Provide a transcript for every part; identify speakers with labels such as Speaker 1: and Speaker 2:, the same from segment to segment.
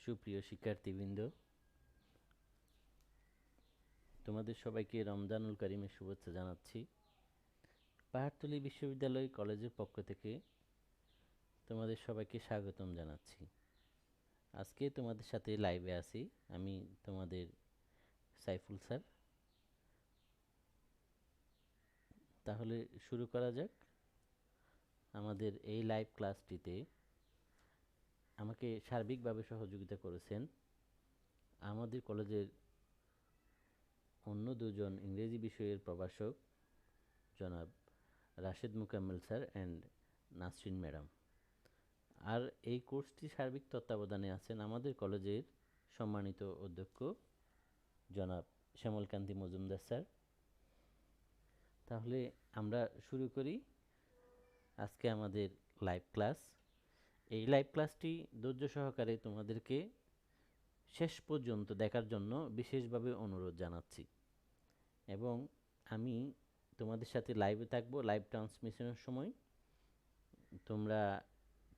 Speaker 1: সুপ্রিয় শিক্ষার্থীবৃন্দ, তোমাদের সবাইকে রমজানুল করিমের শুভেচ্ছা জানাচ্ছি। পাহাড়তলী বিশ্ববিদ্যালয় কলেজের পক্ষ থেকে তোমাদের সবাইকে স্বাগতম জানাচ্ছি। আজকে তোমাদের সাথে লাইভে আছি আমি, তোমাদের সাইফুল স্যার। তাহলে শুরু করা যাক। আমাদের এই লাইভ ক্লাসটিতে আমাকে সার্বিকভাবে সহযোগিতা করেছেন আমাদের কলেজের অন্য দুজন ইংরেজি বিষয়ের প্রভাষক, জনাব Rashed Mukammel sir and Nasrin madam. আর এই কোর্সটি সার্বিক তত্ত্বাবধানে আছেন আমাদের কলেজের সম্মানিত অধ্যক্ষ জনাব শ্যামলকান্তি মজুমদার স্যার। তাহলে আমরা শুরু করি আজকে আমাদের লাইভ ক্লাস। এই লাইভ ক্লাসটি ধৈর্য সহকারে তোমাদেরকে শেষ পর্যন্ত দেখার জন্য বিশেষভাবে অনুরোধ জানাচ্ছি, এবং আমি তোমাদের সাথে লাইভে থাকবো। লাইভ ট্রান্সমিশনের সময় তোমরা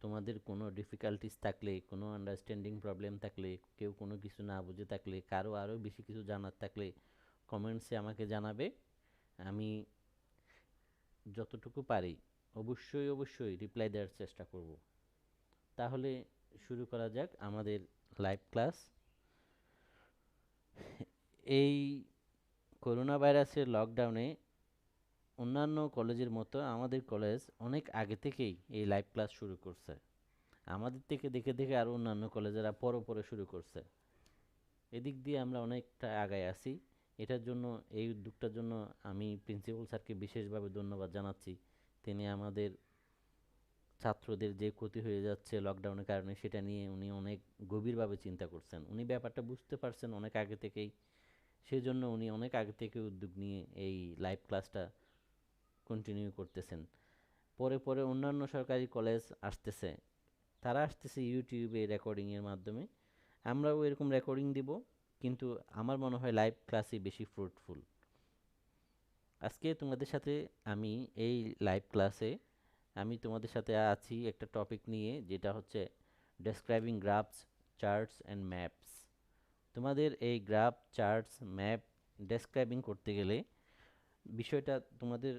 Speaker 1: তোমাদের কোনো ডিফিকাল্টিস থাকলে, কোনো আন্ডারস্ট্যান্ডিং প্রবলেম থাকলে, কেউ কোনো কিছু না বুঝে থাকলে, কারো আরও বেশি কিছু জানার থাকলে কমেন্টসে আমাকে জানাবে। আমি যতটুকু পারি অবশ্যই রিপ্লাই দেওয়ার চেষ্টা করব। তাহলে শুরু করা যাক আমাদের লাইভ ক্লাস। এই করোনা ভাইরাসের লকডাউনে অন্যান্য কলেজের মতো আমাদের কলেজ অনেক আগে থেকেই এই লাইভ ক্লাস শুরু করছে। আমাদের থেকে দেখে দেখে আরও অন্যান্য কলেজেরা পরে শুরু করছে। এদিক দিয়ে আমরা অনেকটা আগায় আছি। এটার জন্য, এই উদ্যোগটার জন্য আমি প্রিন্সিপাল স্যারকে বিশেষভাবে ধন্যবাদ জানাচ্ছি। তিনি আমাদের ছাত্রদের যে ক্ষতি হয়ে যাচ্ছে লকডাউনের কারণে, সেটা নিয়ে উনি অনেক গভীরভাবে চিন্তা করছেন। উনি ব্যাপারটা বুঝতে পারছেন অনেক আগে থেকেই, সেজন্য উনি অনেক আগে থেকে উদ্যোগ নিয়ে এই লাইভ ক্লাসটা কন্টিনিউ করতেছেন। পরে অন্যান্য সরকারি কলেজ আসতেছে, তারা আসতেছে ইউটিউবে রেকর্ডিংয়ের মাধ্যমে। আমরাও এরকম রেকর্ডিং দিব, কিন্তু আমার মনে হয় লাইভ ক্লাসই বেশি ফ্রুটফুল। আজকে তোমাদের সাথে আমি এই লাইভ ক্লাসে আমি তোমাদের সাথে আছি একটা টপিক নিয়ে, যেটা হচ্ছে describing graphs, charts and maps. তোমাদের এই গ্রাফ, চার্টস, ম্যাপ ডেসক্রাইবিং করতে গেলে বিষয়টা তোমাদের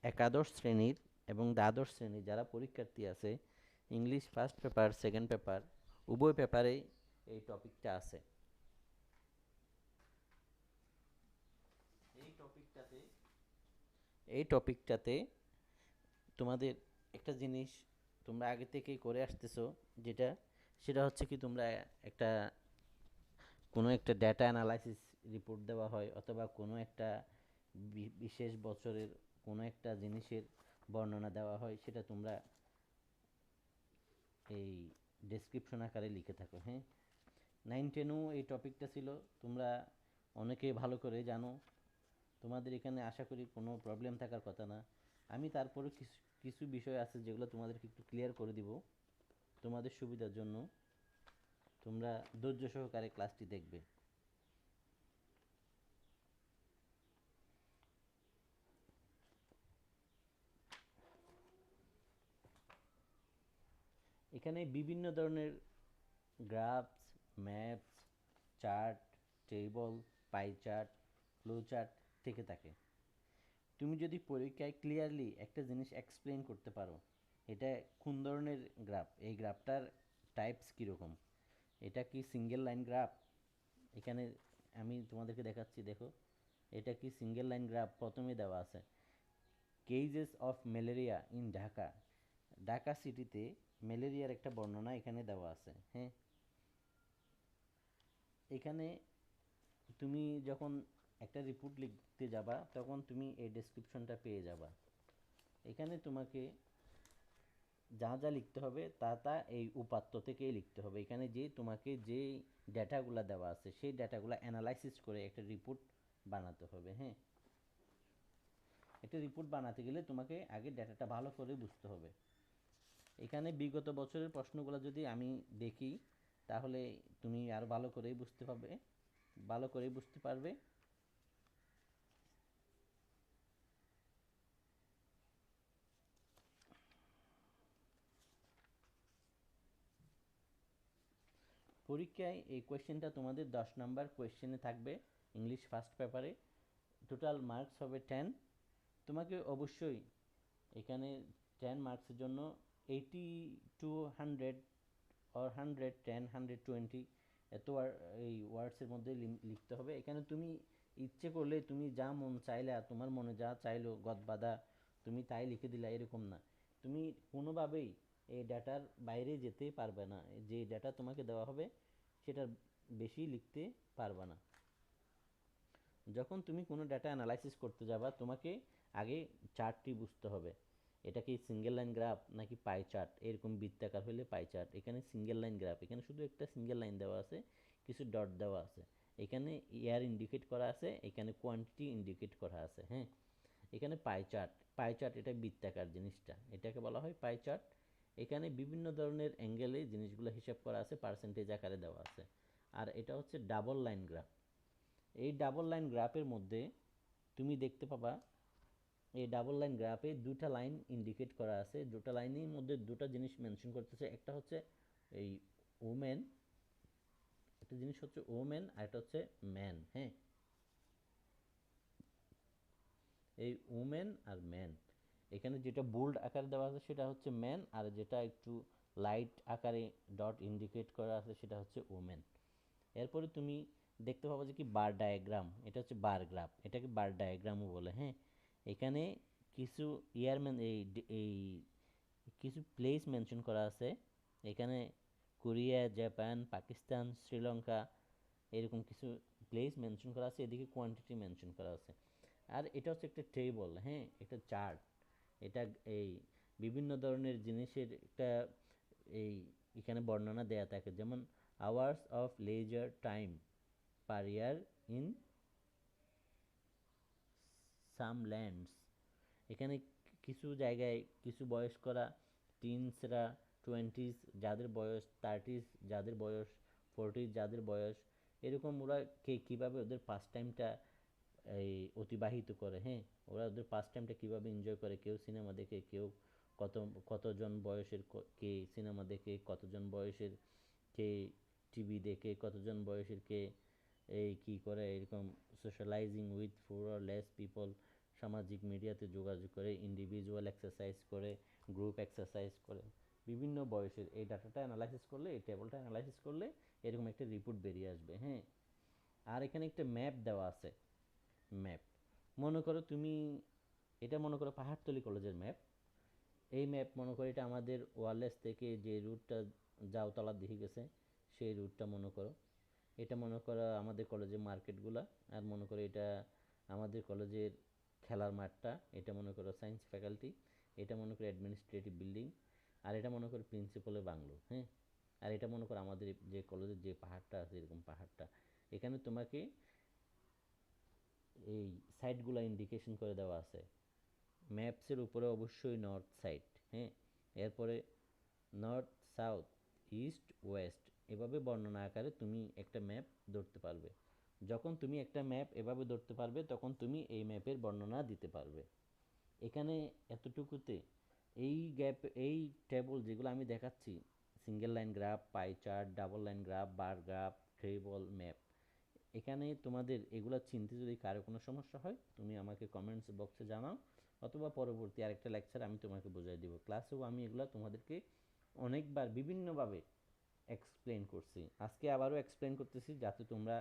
Speaker 1: একাদশ শ্রেণীর এবং দ্বাদশ শ্রেণীর যারা পরীক্ষার্থী আছে, English first paper, second paper, উভয় পেপারেই এই টপিকটা আছে। এই টপিকটাতে এই টপিকটাতে তোমাদের একটা জিনিস তোমরা আগে থেকেই করে আসতেছো, যেটা সেটা হচ্ছে কি, তোমরা একটা কোনো একটা ডেটা অ্যানালাইসিস রিপোর্ট দেওয়া হয়, অথবা কোনো একটা বিশেষ বছরের কোনো একটা জিনিসের বর্ণনা দেওয়া হয়, সেটা তোমরা এই ডেসক্রিপশন আকারে লিখে থাকো। হ্যাঁ, 9-10ও এই টপিকটা ছিল, তোমরা অনেকে ভালো করে জানো। তোমাদের এখানে আশা করি কোনো প্রবলেম থাকার কথা না। আমি তারপরে কিছু কিছু বিষয় আছে যেগুলো তোমাদেরকে একটু ক্লিয়ার করে দিব তোমাদের সুবিধার জন্য। তোমরা ধৈর্য সহকারে ক্লাসটি দেখবে। এখানে বিভিন্ন ধরনের graphs, maps, chart, table, pie chart, flow chart থেকে থাকে। তুমি যদি পরীক্ষায় ক্লিয়ারলি একটা জিনিস এক্সপ্লেন করতে পারো, এটা কোন ধরনের গ্রাফ, এই গ্রাফটার টাইপস কীরকম, এটা কি সিঙ্গেল লাইন গ্রাফ, এখানে আমি তোমাদেরকে দেখাচ্ছি, দেখো এটা কি সিঙ্গেল লাইন গ্রাফ। প্রথমে দেওয়া আছে কেজেস of malaria in Dhaka. Dhaka সিটিতে ম্যালেরিয়ার একটা বর্ণনা এখানে দেওয়া আছে। হ্যাঁ, এখানে তুমি যখন একটা রিপোর্ট লিখতে যাবা, তখন তুমি এই ডেসক্রিপশনটা পেয়ে যাবা। এখানে তোমাকে যা যা লিখতে হবে তা এই উপাত্ত থেকেই লিখতে হবে। এখানে যে তোমাকে যে ডেটাগুলো দেওয়া আছে, সেই ডেটাগুলো অ্যানালাইসিস করে একটা রিপোর্ট বানাতে হবে। হ্যাঁ, একটা রিপোর্ট বানাতে গেলে তোমাকে আগে ডেটাটা ভালো করে বুঝতে হবে। এখানে বিগত বছরের প্রশ্নগুলো যদি আমি দেখি, তাহলে তুমি আরও ভালো করেই বুঝতে পারবে। পরীক্ষায় এই কোয়েশ্চেনটা তোমাদের 10 নাম্বার কোয়েশ্চেনে থাকবে, ইংলিশ ফার্স্ট পেপারে। টোটাল মার্কস হবে 10। তোমাকে অবশ্যই এখানে 10 মার্কসের জন্য 80 to 100 or 110 120 এত এই ওয়ার্ডসের মধ্যে লিখতে হবে। এখানে তুমি ইচ্ছে করলে তুমি যা মন চাইলে, তোমার মনে যা চাইলো গদবাঁধা তুমি তাই লিখে দিলা, এরকম না। তুমি কোনোভাবেই এই ডাটার বাইরে যেতে পারবে না, যে ডাটা তোমাকে দেওয়া হবে সেটার বেশি লিখতে পারবে না। যখন তুমি কোনো ডাটা অ্যানালাইসিস করতে যাবা, তোমাকে আগে চার্টটি বুঝতে হবে। এটা কি সিঙ্গেল লাইন গ্রাফ নাকি পাই চার্ট, এরকম বৃত্তাকার হলে পাই চার্ট। এখানে সিঙ্গেল লাইন গ্রাফ, এখানে শুধু একটা সিঙ্গেল লাইন দেওয়া আছে, কিছু ডট দেওয়া আছে। এখানে ইয়ার ইন্ডিকেট করা আছে, এখানে কোয়ান্টিটি ইন্ডিকেট করা আছে। হ্যাঁ, এখানে পাই চার্ট, পাই চার্ট এটা বৃত্তাকার জিনিসটা, এটাকে বলা হয় পাই চার্ট। এখানে বিভিন্ন ধরনের অ্যাঙ্গেলে জিনিসগুলো হিসাব করা আছে, পার্সেন্টেজ আকারে দেওয়া আছে। আর এটা হচ্ছে ডাবল লাইন গ্রাফ। এই ডাবল লাইন গ্রাফের মধ্যে তুমি দেখতে পাবা, এই ডাবল লাইন গ্রাফে দুটা লাইন ইন্ডিকেট করা আছে। দুটা লাইনের মধ্যে দুটা জিনিস মেনশন করতেছে, একটা হচ্ছে এই ওমেন, একটা জিনিস হচ্ছে ওমেন, আর একটা হচ্ছে ম্যান। হ্যাঁ, এই ওমেন আর ম্যান, এখানে যেটা বোল্ড আকারে দেওয়া আছে সেটা হচ্ছে ম্যান, আর যেটা একটু লাইট আকারে ডট ইন্ডিকেট করা আছে সেটা হচ্ছে ওমেন। এরপরে তুমি দেখতে পাবো যে কি বার ডায়াগ্রাম, এটা হচ্ছে বার গ্রাফ, এটাকে বার ডায়াগ্রামও বলে। হ্যাঁ, এখানে কিছু ইয়ারম্যান এই কিছু প্লেস মেনশন করা আছে। এখানে কোরিয়া, জাপান, পাকিস্তান, শ্রীলঙ্কা, এরকম কিছু প্লেস মেনশন করা আছে। এদিকে কোয়ান্টিটি মেনশন করা আছে। আর এটা হচ্ছে একটা টেবল, হ্যাঁ, একটা চার্ট। এটা এই বিভিন্ন ধরনের জিনিসের একটা এই এখানে বর্ণনা দেয়া থাকে, যেমন hours of leisure time per year in some lands. এখানে কিছু জায়গায় কিছু বয়স্করা, টিনসরা, টোয়েন্টিস যাদের বয়স, থার্টিস যাদের বয়স, ফোরটিস যাদের বয়স, এরকম ওরা কীভাবে ওদের পাস টাইমটা এই অতিবাহিত করে। হ্যাঁ, ওরা ওদের পাস টাইমটা কীভাবে এনজয় করে, কেউ সিনেমা দেখে, কেউ কত কতজন বয়সের কে সিনেমা দেখে, কতজন বয়সের কে টিভি দেখে, কতজন বয়সের কে এই কী করে এরকম socialising with four or less people, সামাজিক মিডিয়াতে যোগাযোগ করে, ইন্ডিভিজুয়াল এক্সারসাইজ করে, গ্রুপ এক্সারসাইজ করে, বিভিন্ন বয়সের এই ডাটাটা অ্যানালাইসিস করলে, এই টেবলটা অ্যানালাইসিস করলে এরকম একটা রিপোর্ট বেরিয়ে আসবে। হ্যাঁ, আর এখানে একটা ম্যাপ দেওয়া আছে। ম্যাপ, মনে করো তুমি, এটা মনে করো পাহাড়তলি কলেজের ম্যাপ। এই ম্যাপ মনে করো এটা আমাদের ওয়ারলেস থেকে যে রুটটা জাউতলার দিকে গেছে সেই রুটটা মনে করো। এটা মনে করো আমাদের কলেজের মার্কেটগুলা। আর মনে করো এটা আমাদের কলেজের খেলার মাঠটা। এটা মনে করো সায়েন্স ফ্যাকাল্টি। এটা মনে করো অ্যাডমিনিস্ট্রেটিভ বিল্ডিং। আর এটা মনে করো প্রিন্সিপালের বাংলো। হ্যাঁ, আর এটা মনে করো আমাদের যে কলেজের যে পাহাড়টা আছে এরকম পাহাড়টা। এখানে তোমাকে এই সাইডগুলো ইন্ডিকেশন করে দেওয়া আছে। ম্যাপসের উপরে অবশ্যই নর্থ সাইড। হ্যাঁ, এরপরে নর্থ, সাউথ, ইস্ট, ওয়েস্ট, এভাবে বর্ণনা আকারে তুমি একটা ম্যাপ ধরতে পারবে। যখন তুমি একটা ম্যাপ এভাবে ধরতে পারবে তখন তুমি এই ম্যাপের বর্ণনা দিতে পারবে। এখানে এতটুকুতে এই গ্যাপ, এই টেবল যেগুলো আমি দেখাচ্ছি, single line graph, pie chart, double line graph, bar graph, table, map, এখানে তোমাদের এগুলো চিনতে যদি কারো কোনো সমস্যা হয় তুমি আমাকে কমেন্টস বক্সে জানাও, অথবা পরবর্তী আরেকটা লেকচার আমি তোমাকে বুঝিয়ে দিব। ক্লাসেও আমি এগুলো তোমাদেরকে অনেকবার বিভিন্নভাবে এক্সপ্লেন করছি, আজকে আবারও এক্সপ্লেন করতেছি যাতে তোমরা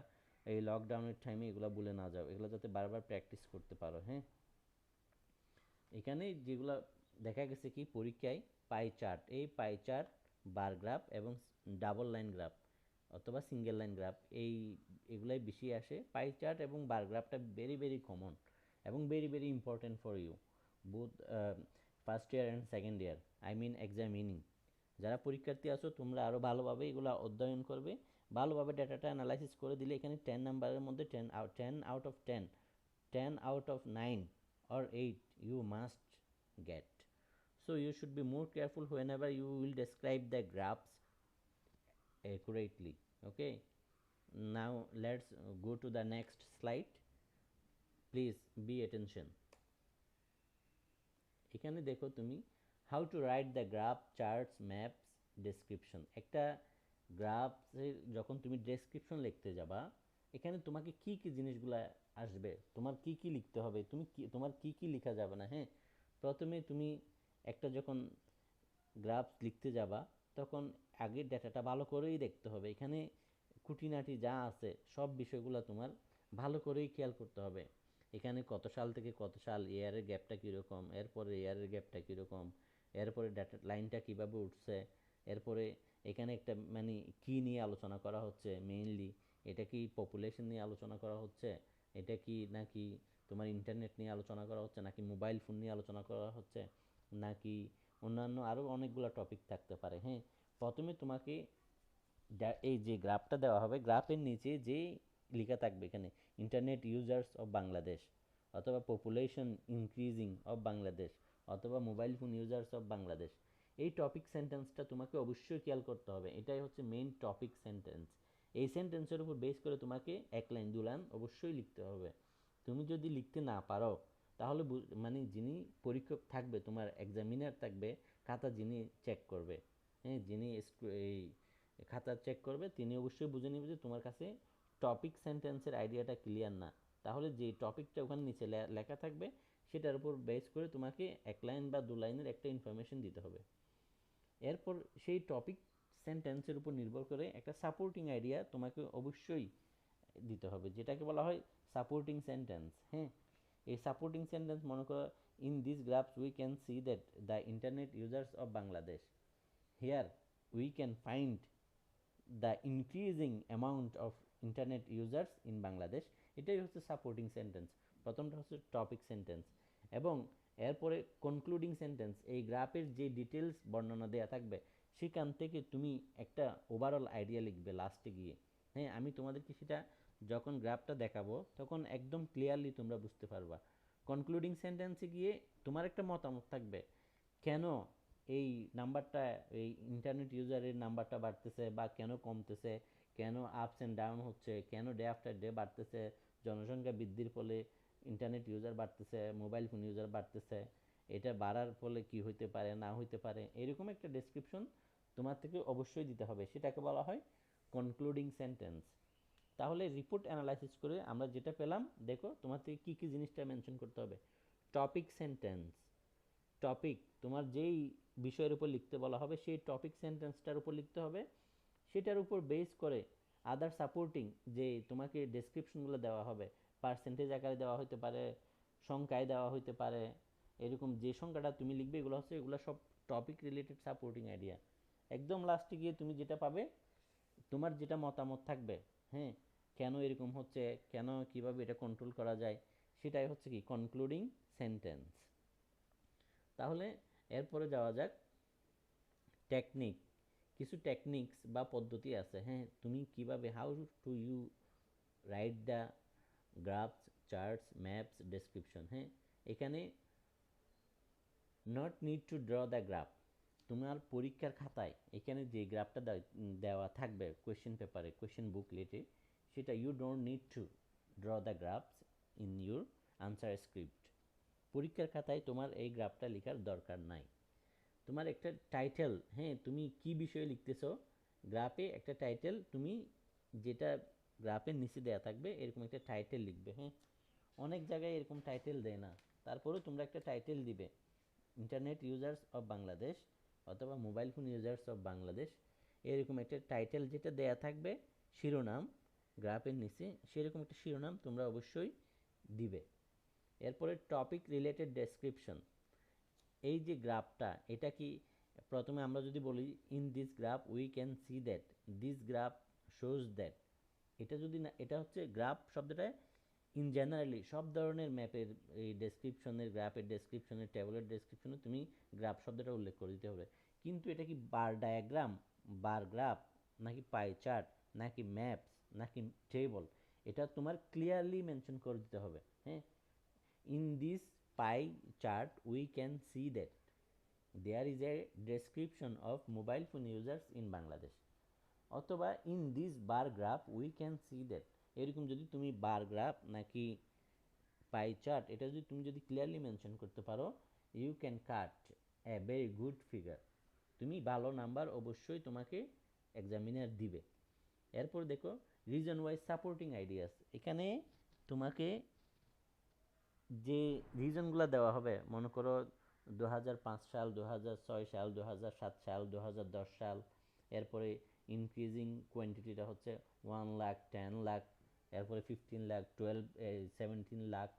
Speaker 1: এই লকডাউনের টাইমে এগুলো ভুলে না যাও, এগুলো যাতে বারবার প্র্যাকটিস করতে পারো। হ্যাঁ, এখানে যেগুলো দেখা গেছে কি পরীক্ষায় পাই চার্ট, এই পাই চার্ট, বার গ্রাফ এবং ডাবল লাইন গ্রাফ অথবা সিঙ্গেল লাইন গ্রাফ, এগুলাই বেশি আসে। পাই চার্ট এবং বার গ্রাফটা ভেরি ভেরি কমন এবং very very important for you both first year and second year, I mean examining. যারা পরীক্ষার্থী আছো তোমরা আরও ভালোভাবে এগুলো অধ্যয়ন করবে, ভালোভাবে ডাটাটা অ্যানালাইসিস করে দিলে এখানে 10 নাম্বারের মধ্যে 10 out of 10, 10 out of 9 or 8 you must get. So you should be more careful whenever you will describe the graphs accurately. Okay, now let's go to the next slide. Please be attention. এখানে দেখো তুমি, how to write the graph, charts, maps, description. একটা গ্রাফের যখন তুমি description লিখতে যাবা, এখানে তোমাকে কি কি জিনিসগুলা আসবে, তোমার কি কি লিখতে হবে, তুমি কি তোমার কি কি লেখা যাবে না, হ্যাঁ। প্রথমে তুমি একটা যখন গ্রাফ লিখতে যাবা, তখন আগে ডেটাটা ভালো করেই দেখতে হবে। এখানে খুঁটিনাটি যা আছে সব বিষয়গুলো তোমার ভালো করেই খেয়াল করতে হবে। এখানে কত সাল থেকে কত সাল, ইয়ারের গ্যাপটা কীরকম, এরপরে ইয়ারের গ্যাপটা কীরকম, এরপরে ডাটা লাইনটা কীভাবে উঠছে, এরপরে এখানে একটা মানে কি নিয়ে আলোচনা করা হচ্ছে মেইনলি, এটা কি পপুলেশন নিয়ে আলোচনা করা হচ্ছে, এটা কি নাকি তোমার ইন্টারনেট নিয়ে আলোচনা করা হচ্ছে, নাকি মোবাইল ফোন নিয়ে আলোচনা করা হচ্ছে, নাকি অন্যান্য আরও অনেকগুলো টপিক থাকতে পারে, হ্যাঁ। প্রথমে তোমাকে এই যে গ্রাফটা দেওয়া হবে, গ্রাফের নিচে যে লেখা থাকবে এখানে ইন্টারনেট ইউজার্স অফ বাংলাদেশ, অথবা পপুলেশন ইনক্রিজিং অফ বাংলাদেশ, অথবা mobile phone users of Bangladesh, এই টপিক সেন্টেন্সটা তোমাকে অবশ্যই খেয়াল করতে হবে। এটাই হচ্ছে মেইন টপিক সেন্টেন্স। এই সেন্টেন্সের উপর বেস করে তোমাকে এক লাইন দু লাইন অবশ্যই লিখতে হবে। তুমি যদি লিখতে না পারো, তাহলে মানে যিনি পরীক্ষক থাকবে, তোমার এক্সামিনার থাকবে, খাতা যিনি চেক করবে, হ্যাঁ, যিনি এই খাতা চেক করবে, তিনি অবশ্যই বুঝে নেবে যে তোমার কাছে টপিক সেন্টেন্সের আইডিয়াটা ক্লিয়ার না। তাহলে যে টপিকটা ওখানে নিচে লেখা থাকবে, সেটার উপর বেস করে তোমাকে এক লাইন বা দু লাইনের একটা ইনফরমেশন দিতে হবে। এরপর সেই টপিক সেন্টেন্সের উপর নির্ভর করে একটা সাপোর্টিং আইডিয়া তোমাকে অবশ্যই দিতে হবে, যেটাকে বলা হয় সাপোর্টিং সেন্টেন্স, হ্যাঁ। এই সাপোর্টিং সেন্টেন্স মনে করো, in this graphs we can see that the internet users of Bangladesh, here we can find the increasing amount of internet users in Bangladesh. এটাই হচ্ছে সাপোর্টিং সেন্টেন্স। প্রথমটা হচ্ছে টপিক সেন্টেন্স, এবং এরপরে কনক্লুডিং সেন্টেন্স। এই গ্রাফের যে ডিটেলস বর্ণনা দেওয়া থাকবে, সেখান থেকে তুমি একটা ওভারঅল আইডিয়া লিখবে লাস্টে গিয়ে, হ্যাঁ। আমি তোমাদেরকে সেটা যখন গ্রাফটা দেখাবো, তখন একদম ক্লিয়ারলি তোমরা বুঝতে পারবা। কনক্লুডিং সেন্টেন্সে গিয়ে তোমার একটা মতামত থাকবে, কেন এই নাম্বারটা, এই ইন্টারনেট ইউজারের নাম্বারটা বাড়তেছে বা কেন কমতেছে, কেন আপস অ্যান্ড ডাউন হচ্ছে, কেন ডে আফটার ডে বাড়তেছে, জনসংখ্যা বৃদ্ধির ফলে ইন্টারনেট ইউজার বাড়তেছে, মোবাইল ফোন ইউজার বাড়তেছে, এটা বাড়ার ফলে কি হইতে পারে না হইতে পারে, এরকম একটা ডেসক্রিপশন তোমার থেকে অবশ্যই দিতে হবে। সেটাকে বলা হয় কনক্লুডিং সেন্টেন্স। তাহলে রিপোর্ট অ্যানালাইসিস করে আমরা যেটা পেলাম, দেখো তোমার থেকে কী কী জিনিসটা মেনশন করতে হবে। টপিক সেন্টেন্স, টপিক তোমার যেই বিষয়ের উপর লিখতে বলা হবে, সেই টপিক সেন্টেন্সটার উপর লিখতে হবে। সেটার উপর বেস করে আদার সাপোর্টিং যে তোমাকে ডেসক্রিপশনগুলো দেওয়া হবে, পার্সেন্টেজ আকারে দেওয়া হতে পারে, সংখ্যায় দেওয়া হতে পারে, এরকম যে সংখ্যাটা তুমি লিখবে, এগুলো হচ্ছে, এগুলো সব টপিক রিলেটেড সাপোর্টিং আইডিয়া। একদম লাস্টে গিয়ে তুমি যেটা পাবে, তোমার যেটা মতামত থাকবে, হ্যাঁ, কেন এরকম হচ্ছে, কেন কিভাবে এটা কন্ট্রোল করা যায়, সেটাই হচ্ছে কি কনক্লুডিং সেন্টেন্স। তাহলে এরপরে যাওয়া যাক টেকনিক। কিছু টেকনিক্স বা পদ্ধতি আছে, হ্যাঁ, তুমি কিভাবে, how to you write the graphs, charts, maps, description, হ্যাঁ। এখানে not need to draw the graph, তোমার পরীক্ষার খাতায় এখানে যে গ্রাফটা দেওয়া থাকবে কোয়েশ্চেন পেপারে, কোয়েশ্চেন বুকলেটে, সেটা you don't need to draw the graphs in your answer script. পরীক্ষার খাতায় তোমার এই গ্রাফটা লেখার দরকার নাই। তোমার একটা টাইটেল, হ্যাঁ, তুমি কি বিষয়ে লিখতেছো, গ্রাফে একটা টাইটেল, তুমি যেটা গ্রাফের নিচে দেওয়া থাকবে এরকম একটা টাইটেল লিখবে, হ্যাঁ। অনেক জায়গায় এরকম টাইটেল দেয় না, তারপরেও তোমরা একটা টাইটেল দিবে, ইন্টারনেট ইউজার্স অফ বাংলাদেশ অথবা mobile phone users of Bangladesh, এরকম একটা টাইটেল যেটা দেয়া থাকবে, শিরোনাম গ্রাফের নিচে, সেরকম একটা শিরোনাম তোমরা অবশ্যই দিবে। এরপরে টপিক রিলেটেড ডেসক্রিপশন। এই যে গ্রাফটা, এটা কি, প্রথমে আমরা যদি বলি in this graph we can see that, this graph shows that, এটা যদি না, এটা হচ্ছে গ্রাফ শব্দটা ইন জেনারেলি সব ধরনের ম্যাপের এই ডেসক্রিপশনের, গ্রাফের ডেসক্রিপশনের, টেবলের ডেসক্রিপশনে তুমি গ্রাফ শব্দটা উল্লেখ করে দিতে হবে। কিন্তু এটা কি বার ডায়াগ্রাম, বার গ্রাফ, নাকি পাই চার্ট, নাকি ম্যাপস, নাকি টেবল, এটা তোমার ক্লিয়ারলি মেনশন করে দিতে হবে, হ্যাঁ। In this pie chart we can see that there is a description of mobile phone users in Bangladesh, অথবা in this bar graph we can see that. এরকম যদি তুমি বার গ্রাফ নাকি পাই চার্ট, এটা যদি তুমি যদি ক্লিয়ারলি মেনশন করতে পারো, you can cut a very good figure, তুমি ভালো নাম্বার অবশ্যই তোমাকে এক্সামিনার দিবে। এরপর দেখো রিজন ওয়াইজ সাপোর্টিং আইডিয়াস, এখানে তোমাকে যে রিজনগুলো দেওয়া হবে, মনে করো 2005 সাল, 2006 সাল, 2007 সাল, 2010 সাল, এরপরে ইনক্রিজিং কোয়ান্টিটিটা হচ্ছে 1 লাখ, 10 লাখ, এরপরে 15 লাখ, 17 লাখ,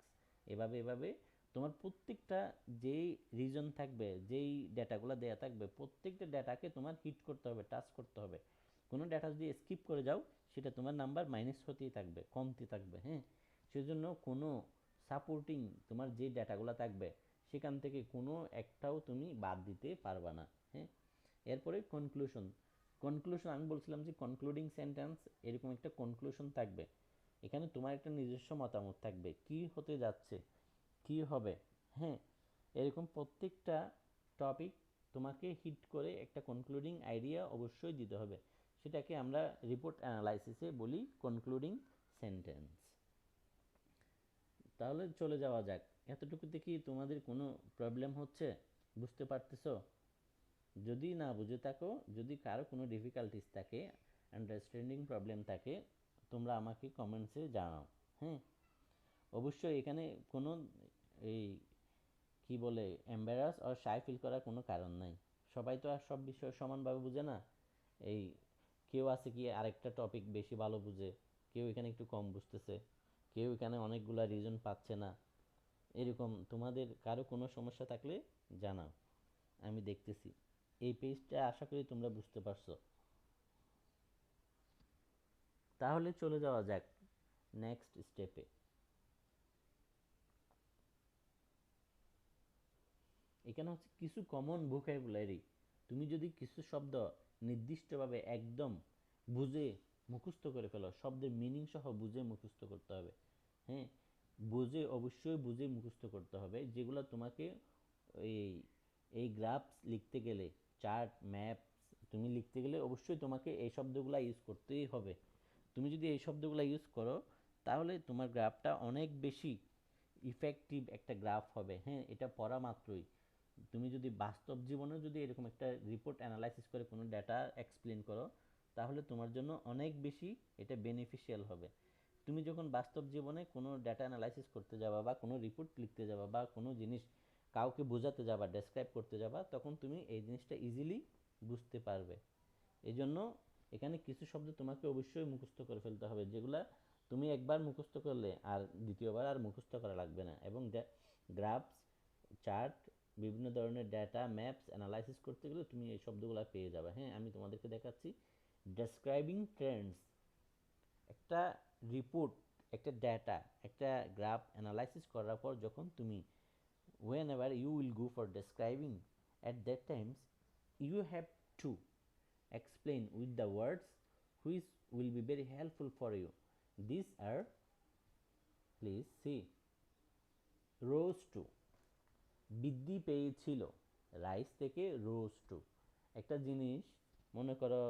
Speaker 1: এভাবে এভাবে তোমার প্রত্যেকটা যেই রিজন থাকবে, যেই ডেটাগুলো দেয়া থাকবে, প্রত্যেকটা ডেটাকে তোমার হিট করতে হবে, টাচ করতে হবে। কোনো ডেটা যদি স্কিপ করে যাও সেটা তোমার নাম্বার মাইনাস হতেই থাকবে, কমতে থাকবে। হ্যাঁ, সেজন্য কোনো সাপোর্টিং তোমার যে ডেটাগুলো থাকবে সেখান থেকে কোনো একটাও তুমি বাদ দিতে পারবা না। হ্যাঁ, এরপরে কনক্লুশন। কনক্লুশন আমি বলছিলাম যে কনক্লুডিং সেন্টেন্স, এরকম একটা কনক্লুশন থাকবে। এখানে তোমার একটা নিজস্ব মতামত থাকবে কি হতে যাচ্ছে, কি হবে। হ্যাঁ, এরকম প্রত্যেকটা টপিক তোমাকে হিট করে একটা কনক্লুডিং আইডিয়া অবশ্যই দিতে হবে। সেটাকে আমরা রিপোর্ট অ্যানালাইসিসে বলি কনক্লুডিং সেন্টেন্স। তাহলে চলে যাওয়া যাক। এতটুকুতে কি তোমাদের কোনো প্রবলেম হচ্ছে? বুঝতে পারতেছো? যদি না বুঝে থাকো, যদি কারো কোনো ডিফিকাল্টিস থাকে, আন্ডারস্ট্যান্ডিং প্রবলেম থাকে, তোমরা আমাকে কমেন্টসে জানাও। হ্যাঁ, অবশ্যই এখানে কোনো এই কি বলে এম্বারাস আর শাই ফিল করার কোনো কারণ নাই। সবাই তো আর সব বিষয় সমানভাবে বুঝে না। এই কেউ আছে কি আরেকটা টপিক বেশি ভালো বুঝে, কেউ এখানে একটু কম বুঝতেছে, কেউ এখানে অনেকগুলা রিজন পাচ্ছে না। এরকম তোমাদের কারো কোনো সমস্যা থাকলে জানাও, আমি দেখতেছি। এই পেজটা আশা করি তোমরা বুঝতে পারছো। তাহলে চলে যাওয়া যাক নেক্সট স্টেপে। এখানে হচ্ছে কিছু কমন ভোকাবুলারি। তুমি যদি কিছু শব্দ নির্দিষ্টভাবে একদম বুঝে মুখস্থ করে ফেলো, শব্দের মিনিং সহ বুঝে মুখস্থ করতে হবে। হ্যাঁ, বুঝে, অবশ্যই বুঝে মুখস্থ করতে হবে, যেগুলো তোমাকে এই এই গ্রাফস লিখতে গেলে, চার্ট, ম্যাপস তুমি লিখতে গেলে অবশ্যই তোমাকে এই শব্দগুলো ইউজ করতেই হবে। তুমি যদি এই শব্দগুলো ইউজ করো তাহলে তোমার গ্রাফটা অনেক বেশি ইফেক্টিভ একটা গ্রাফ হবে। হ্যাঁ, এটা পড়া মাত্রই তুমি যদি বাস্তব জীবনেও যদি এরকম একটা রিপোর্ট অ্যানালাইসিস করে কোনো ডেটা এক্সপ্লেন করো, তাহলে তোমার জন্য অনেক বেশি এটা বেনিফিশিয়াল হবে। তুমি যখন বাস্তব জীবনে কোনো ডেটা অ্যানালাইসিস করতে যাবা বা কোনো রিপোর্ট লিখতে যাবা বা কোনো জিনিস কাউকে বোঝাতে যাবা, ডেসক্রাইব করতে যাবা, তখন তুমি এই জিনিসটা ইজিলি বুঝতে পারবে। এই জন্য এখানে কিছু শব্দ তোমাকে অবশ্যই মুখস্থ করে ফেলতে হবে, যেগুলা তুমি একবার মুখস্থ করলে আর দ্বিতীয়বার আর মুখস্থ করা লাগবে না। এবং গ্রাফস, চার্ট, বিভিন্ন ধরনের ডেটা, ম্যাপস অ্যানালাইসিস করতে গেলে তুমি এই শব্দগুলো পেয়ে যাবে। হ্যাঁ, আমি তোমাদেরকে দেখাচ্ছি। ডেসক্রাইবিং ট্রেন্ডস, একটা রিপোর্ট, একটা ডেটা, একটা গ্রাফ অ্যানালাইসিস করার পর যখন তুমি whenever you will go for describing, at that times you have to explain with the words which will be very helpful for you. These are, please see, rose to, বৃদ্ধি পেয়েছিল, rice থেকে রোজ two. একটা জিনিস, মনে করো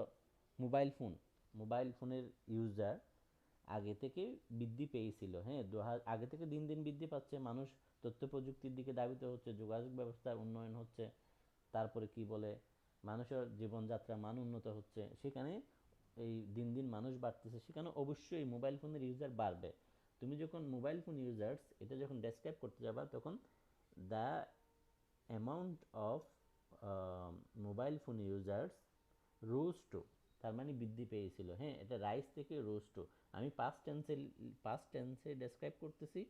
Speaker 1: mobile phone, mobile ফোনের user আগে থেকে বৃদ্ধি পেয়েছিল। হ্যাঁ, আগে থেকে দিন দিন বৃদ্ধি পাচ্ছে, মানুষ তথ্য প্রযুক্তির দিকে ধাবিত হচ্ছে, যোগাযোগ ব্যবস্থার উন্নয়ন হচ্ছে, তারপরে কি বলে মানুষের জীবনযাত্রার মান উন্নত হচ্ছে, সেখানে এই দিন দিন মানুষ বাড়তেছে, সেখানে অবশ্যই মোবাইল ফোনের ইউজার বাড়বে। তুমি যখন মোবাইল ফোন ইউজার্স এটা যখন ডেসক্রাইব করতে যাবা, তখন the amount of mobile phone users rose two, তার মানে বৃদ্ধি পেয়েছিল। হ্যাঁ, এটা রাইস থেকে রোজ টু। আমি পাস্ট টেন্সে ডেসক্রাইব করতেছি,